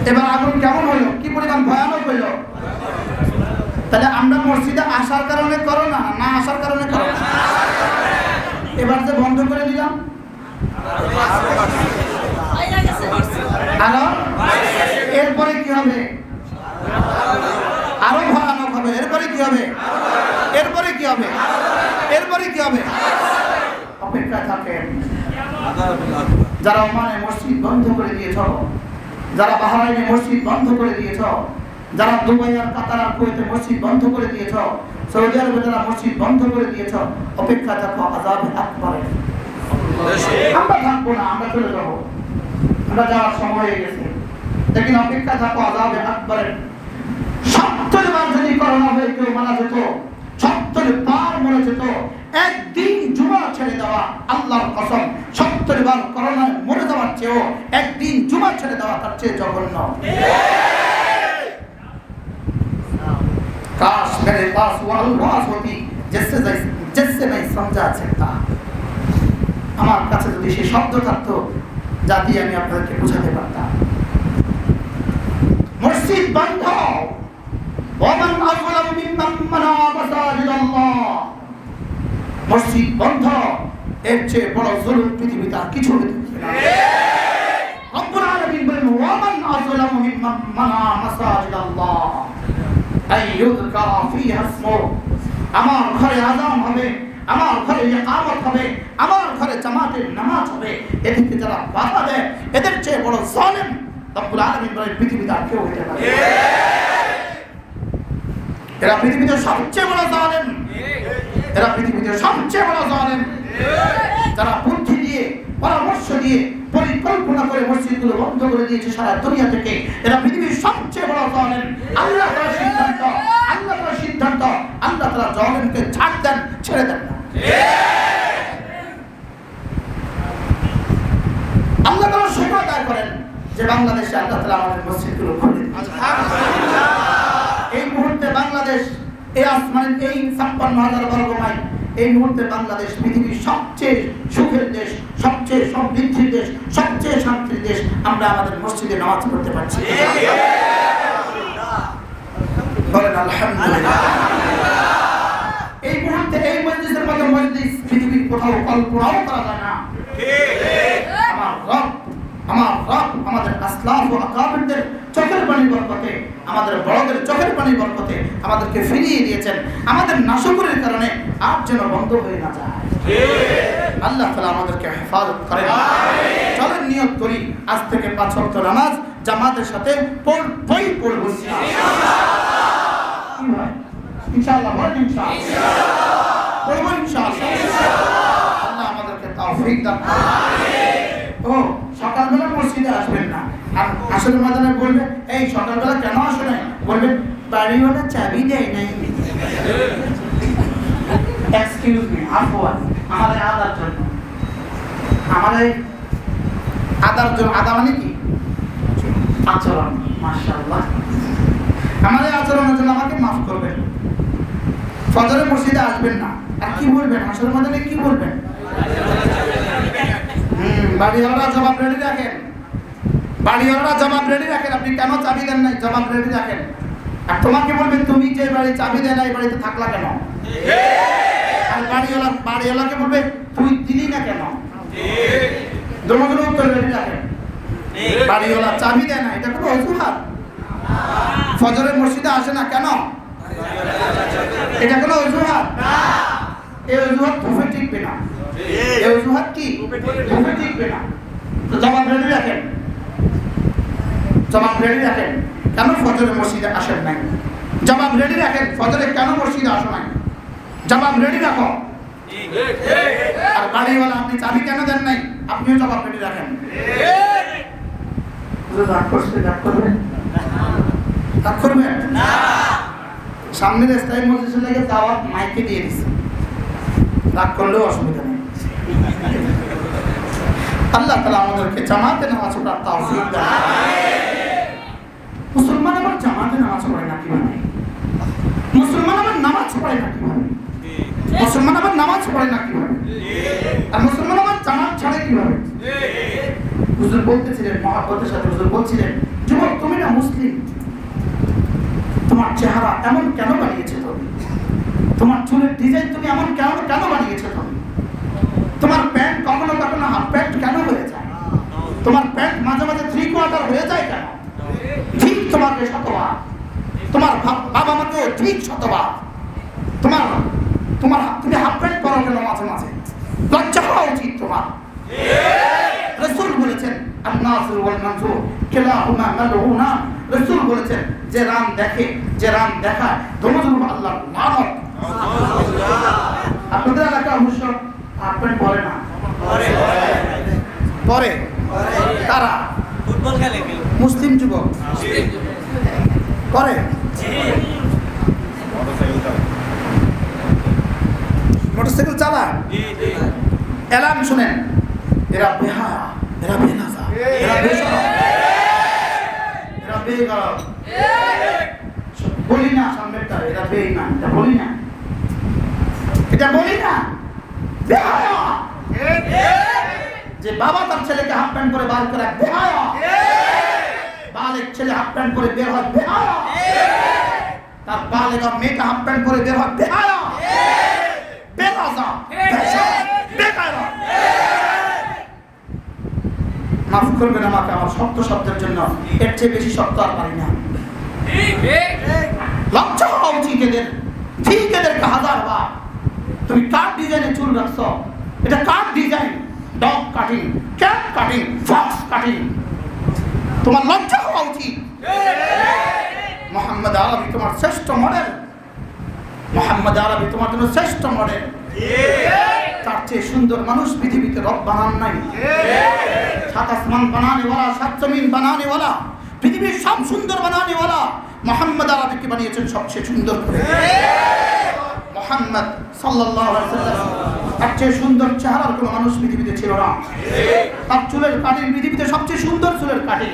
এবার আগুন কেমন হলো, কি পরিমাণ ভয়ানক হইল। তাহলে আমরা মসজিদে আসার কারণে করোনা না আসার কারণে করোনা? এবার যে বন্ধ করে দিলাম আরো, এরপরে কি হবে? আরো ভয়ানক হবে। এরপরে কি হবে? এরপরে কি হবে? এরপরে কি হবে? অপেক্ষা থাকেন। যারা ওমানে মসজিদ বন্ধ করে দিয়েছ, যারা বাহরাইনে মসজিদ বন্ধ করে দিয়েছ, যারা দুবাই আর কাতার আর কুয়েতে মসজিদ বন্ধ করে দিয়েছ, সৌদি আরবে যারা মসজিদ বন্ধ করে দিয়েছ, অপেক্ষা থাকো আযাবে আকবরে। আমরা থাকবো না, আমরা চলে যাবো। আমরা যাওয়ার সময় হয়ে গেছে। लेकिन অপেক্ষা থাকো আযাবে আকবরের। 70 বার যদি করোনা হয়ে কেউ মারা যেত, 70 বার মরে যেত, একদিন জুমা ছেড়ে দেওয়া, আল্লাহর কসম 70 বার করোনায় মরে যাওয়ার চেয়েও একদিন জুমা ছেড়ে দেওয়া তার চেয়ে জঘন্য। काश मेरे पास वो अल्फाज होती जिससे मैं समझा सकता। আমার কাছে যদি সেই শব্দ থাকতো যা দিয়ে আমি আপনাদেরকে বোঝাতে পারতাম। মসজিদ বন্ধ, ওমান আযলাম মিম্মান মানা মাসাজিদ আল্লাহ। মসজিদ বন্ধ, এর চেয়ে বড় জুলুম পৃথিবীতে আর কিছু হতে পারে না। রব্বুল আলামিন বলেন ওমান আযলাম মিম্মান মানা মাসাজিদ আল্লাহ আইয়ুযকারা ফিহা ইসমুহু। আমার ঘরে আযান হবে, আমার ঘরে ইকামত হবে, আমার ঘরে জামাতের নামাজ হবে, এদিকে যারা বাধা দেয় এদের চেয়ে বড় জালেম রব্বুল আলামিন বলেন পৃথিবীতে আর কেউ হতে পারে। এরা পৃথিবীতে সবচেয়ে বড় জালেম, এরা পৃথিবীতে সবচেয়ে বড় জালেম। যারা বুদ্ধি দিয়ে, পরামর্শ দিয়ে, পরিকল্পনা করে মসজিদগুলো বন্ধ করে দিয়েছে সারা দুনিয়া থেকে, এরা পৃথিবীর সবচেয়ে বড় জালেম। আল্লাহ তাআলার সিদ্ধান্ত, আল্লাহ তাআলার সিদ্ধান্ত, আল্লাহ তাআলা জালেমকে ছাড় দেন, ছেড়ে দেন না। আল্লাহ তাআলা শুকর আদায় করেন যে বাংলাদেশে আল্লাহ তাআলা আমাদের মসজিদগুলো খুলে দিয়েছেন। এই মুহূর্তে বাংলাদেশ, এই আসমানের এই 56,000 বর্গ মাইল, এই মুহূর্তে বাংলাদেশ পৃথিবীর সবচেয়ে সুখের দেশ, সবচেয়ে সমৃদ্ধির দেশ, সবচেয়ে শান্তির দেশ। আমরা আমাদের মসজিদে নামাজ পড়তে পারছি। বলেন আলহামদুলিল্লাহ। এই মুহূর্তে এই মসজিদের মতো মসজিদ পৃথিবীর কোথাও কল্পনাও করা যায় না। আমার রব আমাদের আসলাফ ও আকাবিরদের চোখের পানির বরকতে, আমাদের বড়দের চোখের পানির বরকতে আমাদেরকে ফিরিয়ে দিয়েছেন। আমাদের নাশকরের কারণে আর যেন বন্ধ হয়ে না যায়। আল্লাহ তাআলা আমাদেরকে হেফাজত করেন। চলেন নিয়ত করি আজ থেকে 5 ওয়াক্ত নামাজ জামাতের সাথে পড়বই পড়ব ইনশাআল্লাহ। ইনশাআল্লাহ বলেন ইনশাআল্লাহ পড়ব ইনশাআল্লাহ। আল্লাহ আমাদেরকে তৌফিক দান করুন। ও সকালবেলা মসজিদে আসবেন না, আর আসরের ময়দানে বলবে এই সকালবেলা কেন আসো নাই, বলবেন বাড়িওয়ালা চাবি দেয় নাই। এক্সকিউজ মি, আফওয়ান, আমাদের আদার জন্য, আমাদের আদার জন্য, আদা মানে কি আচরণ, মাশাআল্লাহ, আমাদের আচরণের জন্য আমাকে মাফ করবেন। ফজরে মসজিদে আসবেন না, আর কি বলবেন আসরের ময়দানে কি বলবেন? বাড়িওয়ালারা জবাব রেডি রাখেন, বাড়িওয়ালারা জবাব রেডি রাখেন। আপনি কেন চাবি দেন নাই, জবাব রেডি রাখেন। আর তোমাকে বলবেন তুমি যে বাড়ি চাবি দেয় না এই বাড়িতে থাকলা কেন? আর বাড়িওয়ালাকে বলবে তুই দিলি না কেন? দুটোর উত্তর রেডি রাখেন। বাড়িওয়ালা চাবি দেয় না, এটা কোনো অজুহাত? ফজরের মসজিদে আসে না কেন, এটা কোনো অজুহাত? এই অজুহাত ধুফে টিকবে না। এই অজুহাত কি ধুফে টিকবে না। তো জবাব রেডি রাখেন, জবাব রেডি রাখেন। কেন ফজরের মসজিদে আসেন নাই? জবাব রেডি রাখেন। ফজরে কেন মসজিদে আসো নাই? জবাব রেডি রাখো। আর বাড়িওয়ালা আপনি চাবি কেন দেন নাই? আপনিও জবাব রেডি রাখেন। রাগ করছে, রাগ করবেন? রাগ করবেন না। সামনের স্থায়ী মসজিদের লেগে দাওয়াত মাইকে দিয়ে দিচ্ছে, রাগ করলেও অসুবিধা নেই। আল্লাহ তাআলা আমাদেরকে জামাতে নামাজ পড়ার তৌফিক দান করুন। মুসলমান আবার জামাতে নামাজ পড়ে না কিভাবে? মুসলমান আবার নামাজ পড়ে না কিভাবে? মুসলমান আবার নামাজ পড়ে না কিভাবে? আর মুসলমান আবার জামাত ছাড়ে কিভাবে? হুজুর বলতেছিলেন, মহব্বতের সাথে হুজুর বলছিলেন, যুবক তুমি না মুসলিম, তোমার চেহারা এমন কেন বানিয়েছে তুমি? তোমার চুলের ডিজাইন তুমি এমন কেন বানিয়েছে তুমি? তোমার প্যান্ট কখনো কখনো হাফ প্যান্ট কেন হয়ে যায়? তোমার প্যান্ট মাঝে মাঝে 3/4 হয়ে যায় কেন? ঠিক তোমাকে শতবার, তোমার বাবা মাকেও ঠিক শতবার। তুমি হাফ প্যান্ট পরো কেন মাঝে মাঝে? লজ্জা হওয়া উচিত তোমার। রাসূল বলেছেন আন-নাসির ওয়াল মানসুর কিলাহুমা মালউনা। রাসূল বলেছেন যে রাম দেখে, যে রাম দেখায় দুজনের আল্লাহর লানত। আপনাদের এলাকা অবশ্য হাফ প্যান্ট পরে না, পরে তারা ফুটবল খেলে মুসলিম যুবক করে মোটরসাইকেল চালায়, এলান শুনেন, এরা বেহায়া, এরা বেনাজা, এরা বেশরম, এরা বেগরম। বলি না সামনেরটা, এরা বেঈমান, এটা বলি না, এটা বলি না। বেহায়া যে বাবা তার ছেলেকে হাফ প্যান্ট করে বার করে, বেহায়া বালেক ছেলে হাফ প্যান্ট করে বের হয়, বেহায়া তার বালেগা মেয়েটা হাফ প্যান্ট করে বের হয়, বেহায়া বেনাজা বেকায়দা। মাফ করবেন আমাকে আমার শক্ত শব্দের জন্য, এর চেয়ে বেশি শক্ত আর পারি না। লজ্জা হওয়া উচিত এদের, ঠিক এদেরকে হাজার বার। তুমি কার ডিজাইনে চুল রাখছ, এটা কার design? Dog cutting, cat cutting, fox cutting. তোমার লজ্জা হওয়া উচিত। মোহাম্মদ আরবি তোমার শ্রেষ্ঠ মডেল, মোহাম্মদ আরবি তোমার জন্য শ্রেষ্ঠ মডেল। তার চেয়ে সুন্দর মানুষ পৃথিবীতে রব বানান নাই। সাত আসমান বানানেওয়ালা, সাত জমিন বানানেওয়ালা, পৃথিবীর সব সুন্দর বানানেওয়ালা মোহাম্মদ আরবিকে বানিয়েছেন সবচেয়ে সুন্দর করে। মোহাম্মদ সাল্লাল্লাহু আলাইহি ওয়াসাল্লাম তার চেয়ে সুন্দর চেহারার কোনো মানুষ পৃথিবীতে ছিল না। তার চুলের কাটিং পৃথিবীতে সবচেয়ে সুন্দর চুলের কাটিং,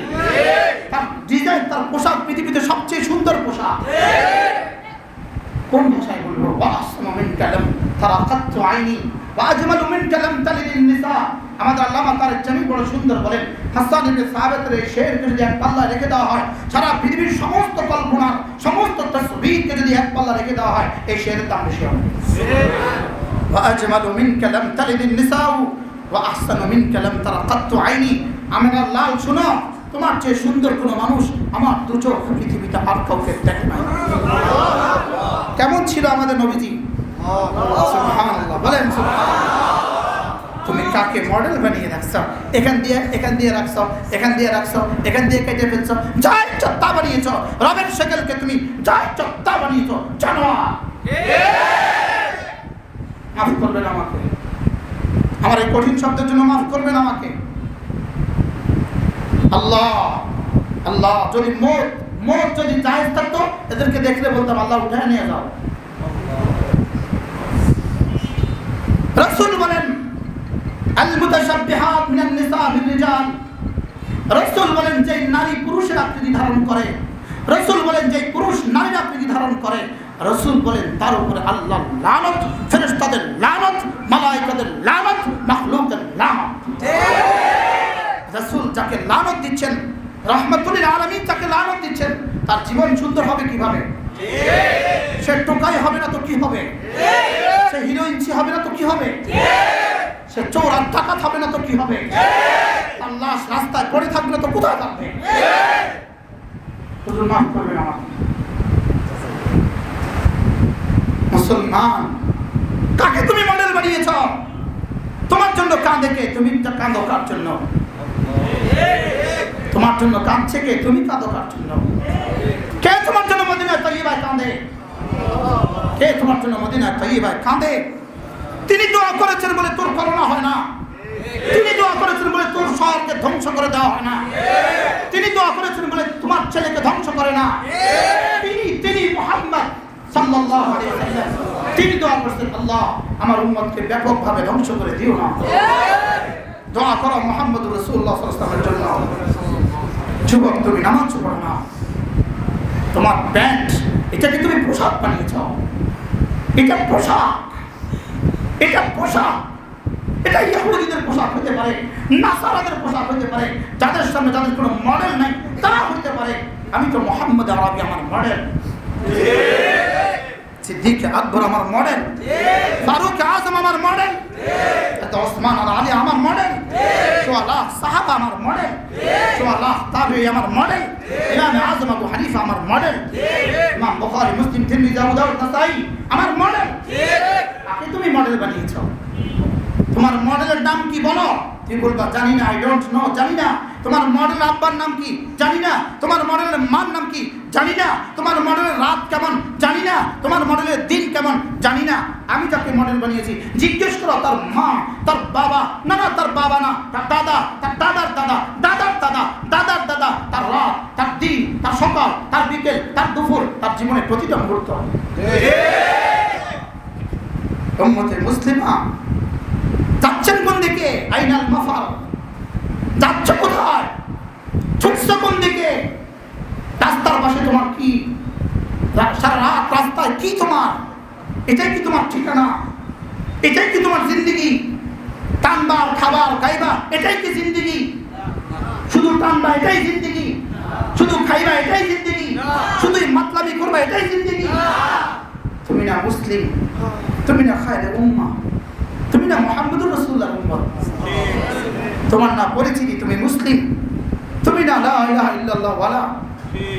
তার ডিজাইন, তার পোশাক পৃথিবীতে সবচেয়ে সুন্দর পোশাক। কোন ভাষায় বলবো? ওয়াসমা মিন কালাম তারাকাতু আইনি ওয়া আজমালু মিন কালাম তালিলিন নিসা। আমাদের আল্লামা তারেক জামি বড় সুন্দর বলেন, হাসান ইবনে সাবিতের এই শেরকে যদি এক পাল্লা রেখে দেওয়া হয়, সারা পৃথিবীর সমস্ত কল্পনার সমস্ত তাসবিহকে যদি এক পাল্লা রেখে দেওয়া হয়, এই শেরের দাম বেশি হবে। ওয়া আজমালু মিন কালাম তালিলিন নিসা ওয়া আহসানু মিন কালাম তারাকাতু আইনি। আমার আল্লাহ শোনো, তোমার চেয়ে সুন্দর কোনো মানুষ আমার দু চোখ পৃথিবীতে আর কাউকে দেখে নাই। কেমন ছিল আমাদের নবীজি? সুবহানাল্লাহ বলেন সুবহানাল্লাহ। তুমি কাকে মডেল বানিয়ে রাখছো? এখান দিয়ে রাখছো, এখান দিয়ে রাখছো, এখান দিয়ে কেটে ফেলছো, যা ইচ্ছা তা বানিয়েছো। রবের শেকেলকে তুমি যা ইচ্ছা তা বানিয়েছো। জানোয়ার। মাফ করবেন আমাকে, আমার এই কঠিন শব্দের জন্য মাফ করবেন আমাকে। আল্লাহ আল্লাহ, যদি মত যদি জায়েজ থাকতো, এদেরকে দেখলে বলতাম আল্লাহ উঠায় নিয়ে যাও। রাসূল বলেন, আল মুতাশাব্বিহাত মিনান নিসা বির রিজাল। রাসূল বলেন, যে নারী পুরুষের আকৃতি ধারণ করে, রাসূল বলেন যে পুরুষ নারীর আকৃতি ধারণ করে, রাসূল বলেন তার উপরে আল্লাহর লানত, ফেরেশতাদের লানত, মালায়েকাদের লানত, মাখলুকের লানত। রাসূল যাকে লানত দিচ্ছেন, রাহমাতুল আলামিন যাকে লানত দিচ্ছেন, তার জীবন সুন্দর হবে কিভাবে? সে টোকাই হবে না তো কি হবে? সে হিরোইন হবে না তো কি হবে? সে চোর আর ডাকাত হবে না তো কি হবে? তার লাশ রাস্তায় পড়ে থাকবে না তো কোথায় থাকবে? হুজুর মাফ করবেন আমাকে। মুসলমান, কাকে তুমি মডেল বানিয়েছ? তোমার জন্য কাঁদে কে? তুমি কাঁদো কার জন্য? তোমার জন্য কাঁদছে কে? তুমি কাঁদো কার জন্য? কে তোমার জন্য মদিনায় তাইয়্যিবায় কাঁদে? কে তোমার জন্য মদিনায় তাইয়্যিবায় কাঁদে? তিনি দোয়া করেছেন বলে তোর করোনা হয় না। তিনি দোয়া করেছেন বলে তোর শহরকে ধ্বংস করে দেওয়া হয় না। তিনি দোয়া করেছেন বলে তোমার ছেলেকে ধ্বংস করে না। তিনি মুহাম্মদ সাল্লাল্লাহু আলাইহি ওয়াসাল্লাম, তিনি দোয়া করেছেন, আল্লাহ আমার উম্মতকে ব্যাপকভাবে ধ্বংস করে দিও না। দোয়া করো মুহাম্মদুর রাসূলুল্লাহ সাল্লাল্লাহু আলাইহি ওয়াসাল্লামের জন্য। যুবক, তুমি নামাজ পড়ো না, তোমার প্যান্ট এটাকে তুমি পোশাক বানিয়েছ। এটা পোশাক, এটা পোশাক, এটা ইহুদিদের পোশাক হতে পারে, নাসারাদের পোশাক হতে পারে, যাদের সামনে যাদের কোনো মডেল নাই তারা হতে পারে। আমি তো মোহাম্মদ আরবি আমার মডেল, সিদ্দিক আকবর আমার মডেল, ফারুক আজম আমার মডেল, ওসমান আর আলী আমার মডেল, সোয়ালাহ সাহাবা আমার মডেল, সোয়ালাহ তাবিঈ আমার মডেল, ইমাম আজম আবু হানিফা আমার মডেল, ইমাম বুখারী মুসলিম তিরমিজি আবু দাউদ নাসাঈ আমার মডেল। কাকে তুমি মডেল বানিয়েছো? তোমার মডেলের নাম কি বলো? তুই বলবা জানি না, আই ডোন্ট নো, জানি না। তোমার মডেল আব্বার নাম কি জানি না, তোমার মডেলের মার নাম কি জানি না, তোমার মডেলের রাত কেমন জানি না, তোমার মডেলের দিন কেমন জানি না। আমি যাকে মডেল বানিয়েছি জিজ্ঞেস করো তার মা, তার বাবা, না না তার বাবা না, তার দাদা, তার দাদার দাদা, দাদার দাদা, দাদার দাদা, তার রাত, তার দিন, তার সকাল, তার বিকেল, তার দুপুর, তার জীবনের প্রতিটা মুহূর্ত। উম্মতে মুসলিমা যাচ্ছেন কোন দিকে? আইনাল মাফার, যাচ্ছ কোথায়? ছুটছ কোন দিকে? রাস্তার পাশে তোমার কি? সারা রাত রাস্তায় কি তোমার? এটাই কি তোমার ঠিকানা? এটাই কি তোমার জিন্দিগি? টানবার, খাবার, খাইবা, এটাই কি জিন্দিগি? শুধু টানবা এটাই জিন্দিগি? শুধু খাইবা এটাই জিন্দিগি? শুধুই মাতলামি করবা এটাই জিন্দিগি? তুমি না মুসলিম, তুমি না খায়রে উম্মাহ, তুমি না মুহাম্মদুর রাসূলুল্লাহর উম্মত, তোমার না পরিচিতি তুমি মুসলিম, তুমি না লা ইলাহা ইল্লাল্লাহ ওয়ালা,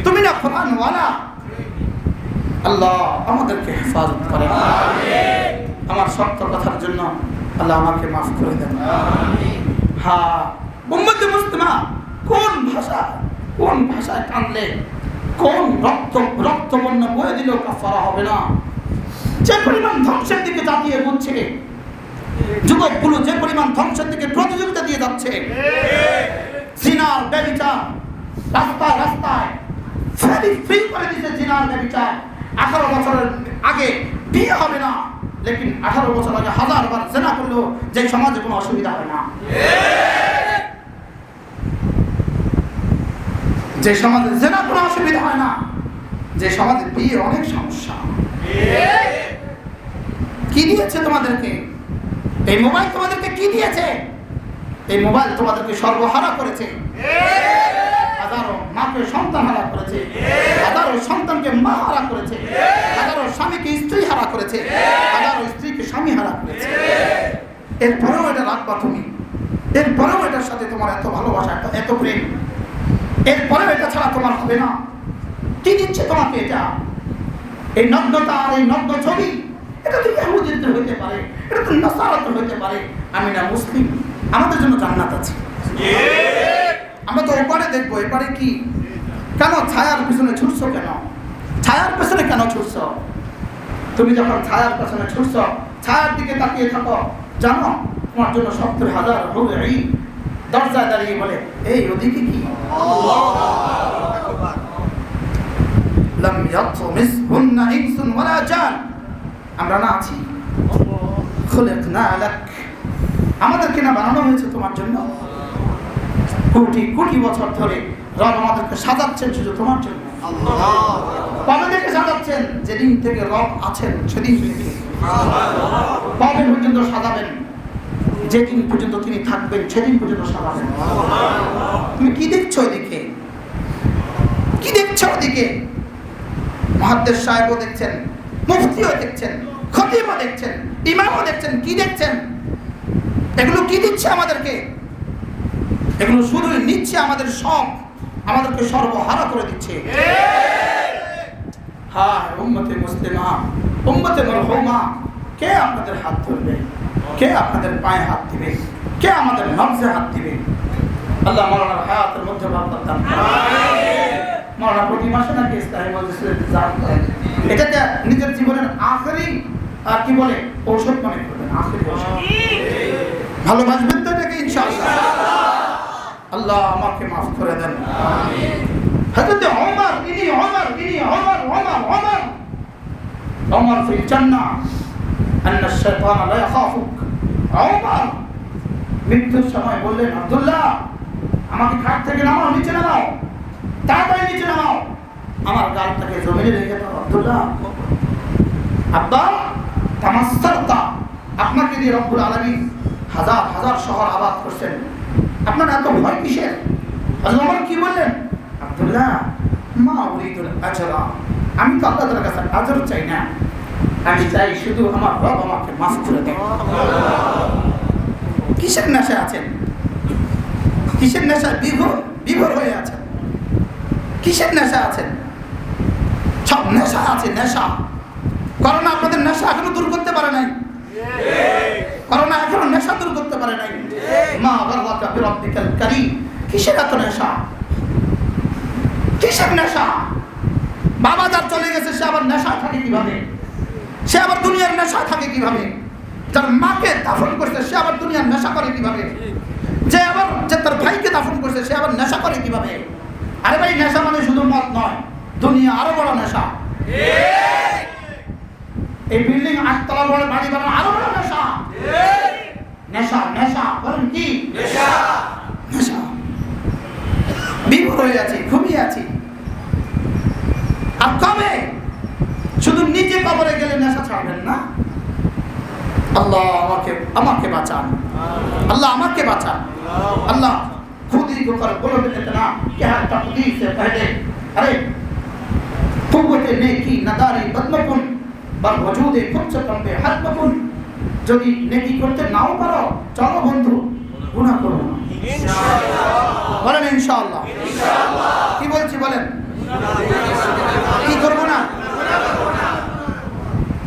তুমি না কোরআন ওয়ালা। আল্লাহ আমাদেরকে হেফাজত করেন। আমিন। আমার সত্য কথার জন্য আল্লাহ আমাকে মাফ করে দেন। আমিন। হ্যাঁ, উম্মতে মুসলিমা কোন ভাষায় কানলে, কোন রক্ত বন্যা বয়ে দিলেও কাফারা হবে না। যে পরিমাণ ধ্বংসের দিকে জাতি এগোচ্ছে, যুবকগুলো যে পরিমাণ ধ্বংসের দিকে প্রতিযোগিতা দিয়ে যাচ্ছে, জিনার ব্যভিচার রাস্তায় রাস্তায় ফ্রি করে দিচ্ছে। জিনার ব্যভিচার 18 বছরের আগে বিয়ে হবে না, লেকিন 18 বছর আগে 1000 বার জিনা করলেও যে সমাজে কোনো অসুবিধা হয় না। যে সমাজে জিনা কোনো অসুবিধা হয় না, যে সমাজে বিয়ে অনেক সমস্যা। কি দিয়েছে তোমাদেরকে এই মোবাইল? তোমাদেরকে কি দিয়েছে এই মোবাইল? তোমাদেরকে সর্বহারা করেছে। হাজারো মাকে সন্তান হারা করেছে, হাজারো সন্তানকে মা হারা করেছে, হাজারো স্বামীকে স্ত্রী হারা করেছে, হাজারো স্ত্রীকে স্বামী হারা করেছে। এরপরেও এটা রাখবা তুমি, এরপরেও এটার সাথে তোমার এত ভালোবাসা, এত প্রেম, এরপরেও এটা ছাড়া তোমার হবে না। কি দিচ্ছে তোমাকে এটা? এই নগ্নতা আর এই নগ্ন ছবি, এটা তো ইহুদিদের হইতে পারে, এটা তো নাসারাতের হইতে পারে। আমি না মুসলিম, আমাদের জন্য জান্নাত আছে। আমরা তো ওপারে দেখবো, এপারে কি? কেন ছায়ার পিছনে ছুটছো? কেন ছায়ার পেছনে কেন ছুটছো? তুমি যখন ছায়ার পেছনে ছুটছো, ছায়ার দিকে তাকিয়ে থাকো, জানো তোমার জন্য 70,000 হুর এই দরজায় দাঁড়িয়ে বলে, এই ওদিকে কি? লাম ইয়াতমিসহুন্না ইনসুন ওয়ালা জান। আমরা না আছি, খুলিকনা লাক, আমাদেরকে না বানানো হয়েছে তোমার জন্য। কোটি কোটি বছর ধরে রব আমাদেরকে সাজাচ্ছেন শুধু তোমার জন্য। কবে থেকে সাজাচ্ছেন? যেদিন থেকে রব আছেন সেদিন থেকে। কবে পর্যন্ত সাজাবেন? যেদিন পর্যন্ত তিনি থাকবেন সেদিন পর্যন্ত সাজাবেন। তুমি কি দেখছো এদিকে? কি দেখছো ওদিকে? মুহাদ্দিস সাহেবও দেখছেন, মুফতিও দেখছেন, খতিবও দেখছেন, ইমামও দেখছেন। কি দেখছেন? এগুলো কি দিচ্ছে আমাদেরকে? এগুলো শুধু নিচ্ছে আমাদের সব, আমাদেরকে সর্বহারা করে দিচ্ছে। হ্যাঁ, উম্মতে মুসলিমা, উম্মতে মারহুমা, কে আপনাদের হাত ধরবে? কে আপনাদের পায়ে হাত দিবে? কে আমাদের নবজে হাত দিবে? আল্লাহ মাওলানার হায়াতের মধ্যে বরকত দান করুন। মাওলানা প্রতি মাসে নাকি ইসলামী মজলিসে ইন্তজাম করেন, এটাকে নিজের জীবনের আখেরি আর কি বলে ঔষধ মনে করবেন, আখেরি ঔষধ। ভালোবাসবেন তো এটাকে ইনশাআল্লাহ। আল্লাহ আমাকে মাফ করে দেন। আমিন। হযরত ওমর ওমর ফিল জান্নাহ আন্না শাইতান লা ইয়াখাফুক। ওমর মৃত্যুর সময় বললেন, আব্দুল্লাহ আমাকে খাট থেকে নামাও, নিচে নামাও, তাড়াতাড়ি নিচে নামাও, আমার গালটাকে জমিনে রেখে দাও। আব্দুল্লাহ, আব্বা তামাসসারতা, আপনাকে দিয়ে রব্বুল আলামিন হাজার হাজার শহর আবাদ করছেন, আপনার এত ভয় কিসের? হযরত ওমর কি বললেন? আব্দুল্লাহ মা উরিদুল আজরা, আমি তো আল্লাহ তাআলার কাছে আজর চাই না, আমি চাই শুধু আমার রব আমাকে মাফ করে দেন। কিসের নেশায় আছেন? কিসের নেশায় বিভোর হয়ে আছেন? কিসের নেশা আছেন? সব নেশা আছে, নেশা। করোনা আপনাদের নেশা এখনো দূর করতে পারে নাই, করোনা এখনো নেশা দূর করতে পারে নাই। মা গাররাকা বিরাব্বিকাল কারীম। কিসের এত নেশা? কিসের নেশা? বাবা যার চলে গেছে সে আবার নেশা থাকে কিভাবে? সে আবার দুনিয়ার নেশা থাকে কিভাবে? যার মাকে দাফন করছে সে আবার দুনিয়ার নেশা করে কিভাবে? যে তার ভাইকে দাফন করছে সে আবার নেশা করে কিভাবে? আরে ভাই, নেশা মানে শুধু মদ নয়, দুনিয়া আরো বড় নেশা। এই বিল্ডিং 8 তলা বড় বাড়ি বানানো আরো বড় নেশা। নেশা নেশা বলেন কি? নেশা নেশা। বিভোর হয়ে আছি, ঘুমিয়ে আছি। আর কবে? শুধু নিজে কবরে গেলে নেশা ছাড়বেন না। আল্লাহ আমাকে বাঁচান, अल्लाह আমাকে বাঁচান। अल्लाह खुद ही होकर बोलो इतना क्या तकदीर से पहले अरे कुव्वत नेकी नदारी बदमकुन बर वजूद खुद से कम पे हद बकुन। যদি নেকি করতে নাও পারো চলো বন্ধু গুনাহ করো না ইনশাআল্লাহ। বলেন ইনশাআল্লাহ। ইনশাআল্লাহ। কি বলছি বলেন? কি করব না?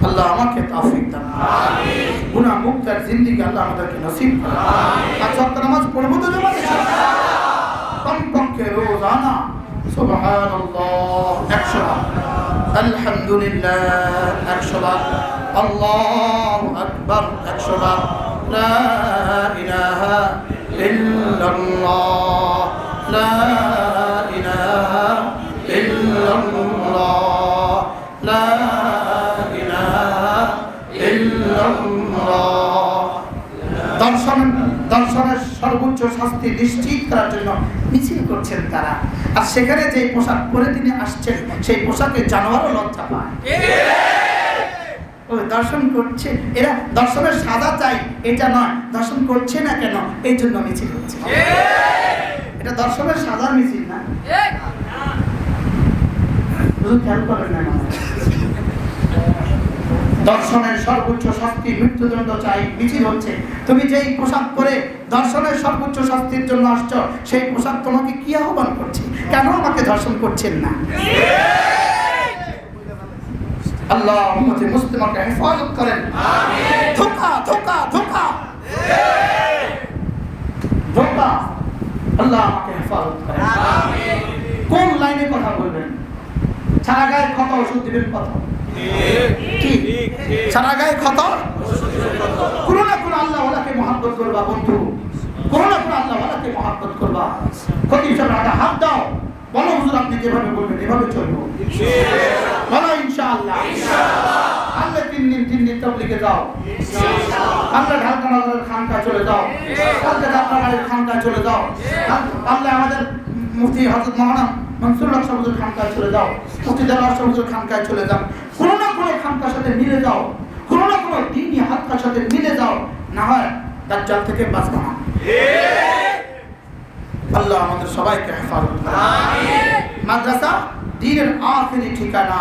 আল্লাহ আমাকে তৌফিক দান। আমিন। গুনাহ মুক্ত জিন্দেগি আল্লাহ আমাদেরকে নসিব করুন। আমিন। আজ ওয়াক্ত নামাজ পড়ব তো জামাতে ইনশাআল্লাহ। কমপক্ষে রোজানা সুবহানাল্লাহ 100 বার, আলহামদুলিল্লাহ 100 বার, আল্লাহু আকবার 100 বার, লা ইলাহা ইল্লাল্লাহ, লা ইলাহা ইল্লাল্লাহ, লা দর্শনের সর্বোচ্চ শাস্তি নিশ্চিত করার জন্য মিছিল করছেন তারা। আর সেখানে যে পোশাক পরে তিনি আসছেন সেই পোশাকে জানোয়ারও লজ্জা পায়। ওই দর্শন করছে, এরা দর্শনের সাজা চাই এটা নয়, দর্শন করছে না কেন এই জন্য মিছিল হচ্ছে। এটা দর্শনের সাজার মিছিল না। খেয়াল করেন না, দর্শনের সর্বোচ্চ শাস্তি মৃত্যুদণ্ড চাই মিছিল হচ্ছে। তুমি যেই পোশাক পরে দর্শনের সর্বোচ্চ শাস্তির জন্য আসছো সেই পোশাক তোমাকে কি আহ্বান করছে? কেন আমাকে দর্শন করছেন না? আল্লাহ উম্মতে মুসলিমাকে হেফাজত করেন। আমিন। ধোঁকা ধোঁকা ধোঁকা ধোঁকা, আল্লাহ আমাকে হেফাজত করেন। আমিন। কোন লাইনে কথা বলবেন? সারা গায়ে ক্ষত ওষুধ দিবেন কথা ঠিক, সারা গায়ে ক্ষত কোনো না কোনো আল্লাহ ওয়ালাকে মহব্বত করবা বন্ধু, কোনো না কোনো আল্লাহ ওয়ালাকে মহব্বত করবা। খতিব সাহেব একটা হাত দাও, বলো হুজুর আপনি যেভাবে বলবেন এভাবে চলবো ইনশাআল্লাহ। বলো ইনশাআল্লাহ। ইনশাআল্লাহ। আল্লাহ 3 দিন তাবলীগে যাও ইনশাআল্লাহ। আল্লাহ ঢাকা নগরের খানকায় চলে যাও, আল্লাহ ঢাকার খানকায় চলে যাও, আল্লাহ আমাদের মুফতি হযরত মাওলানা মনসুর হক সাহেবের খানকায় চলে যাও, মুফতি দেওয়ার সাহেবের খানকায় চলে যাও, কোনো না কোনো খানকার সাথে মিলে যাও, কোনো না কোনো দ্বীনি হালকার সাথে মিলে যাও, না হয় দাজ্জাল থেকে বাঁচবা না। আল্লাহ আমাদের সবাইকে হেফাজত করুন। আমিন। মাদ্রাসা দ্বীনের আখেরি ঠিকানা।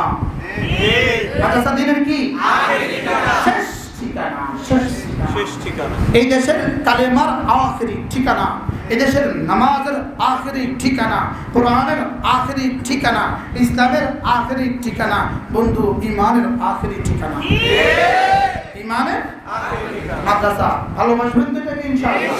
মাদ্রাসা দ্বীনের কি আখেরি ঠিকানা, শেষ ঠিকানা, শেষ ঠিকানা। এই দেশের কালেমার আখেরি ঠিকানা, এই দেশের নামাজের আখেরি ঠিকানা, কোরআনের আখেরি ঠিকানা, ইসলামের আখেরি ঠিকানা, বন্ধু ঈমানের আখেরি ঠিকানা। ঈমানের আখেরি ঠিকানা মাদ্রাসা। ভালোবাসবেন তো এটাকে ইনশাআল্লাহ।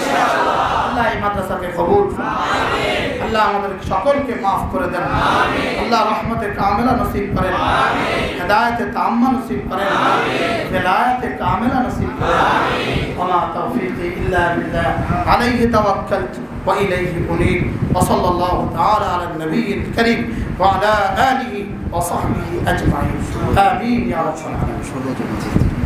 আল্লাহ এই মাদ্রাসাকে কবুল করুন। আমিন। আল্লাহ আমাদের সকলকে maaf করে দেন। আমিন। আল্লাহ রহমতে কামিলা নসিব করেন। আমিন। হিদায়াতে তাম্মা নসিব করেন। আমিন। হিদায়াতে কামিলা নসিব করেন। আমিন। ওয়া তাওফীকি ইল্লা বিল্লাহ আলাইহি তাওয়াক্কালতু ওয়া ইলাইহি উনীব ওয়া সাল্লাল্লাহু তাআলা আলা নবিয়্যিল কারীম ওয়া আলা আলিহি ওয়া সাহবিহি আজমাইন। আমিন ইয়া রাব্বাল আলামিন।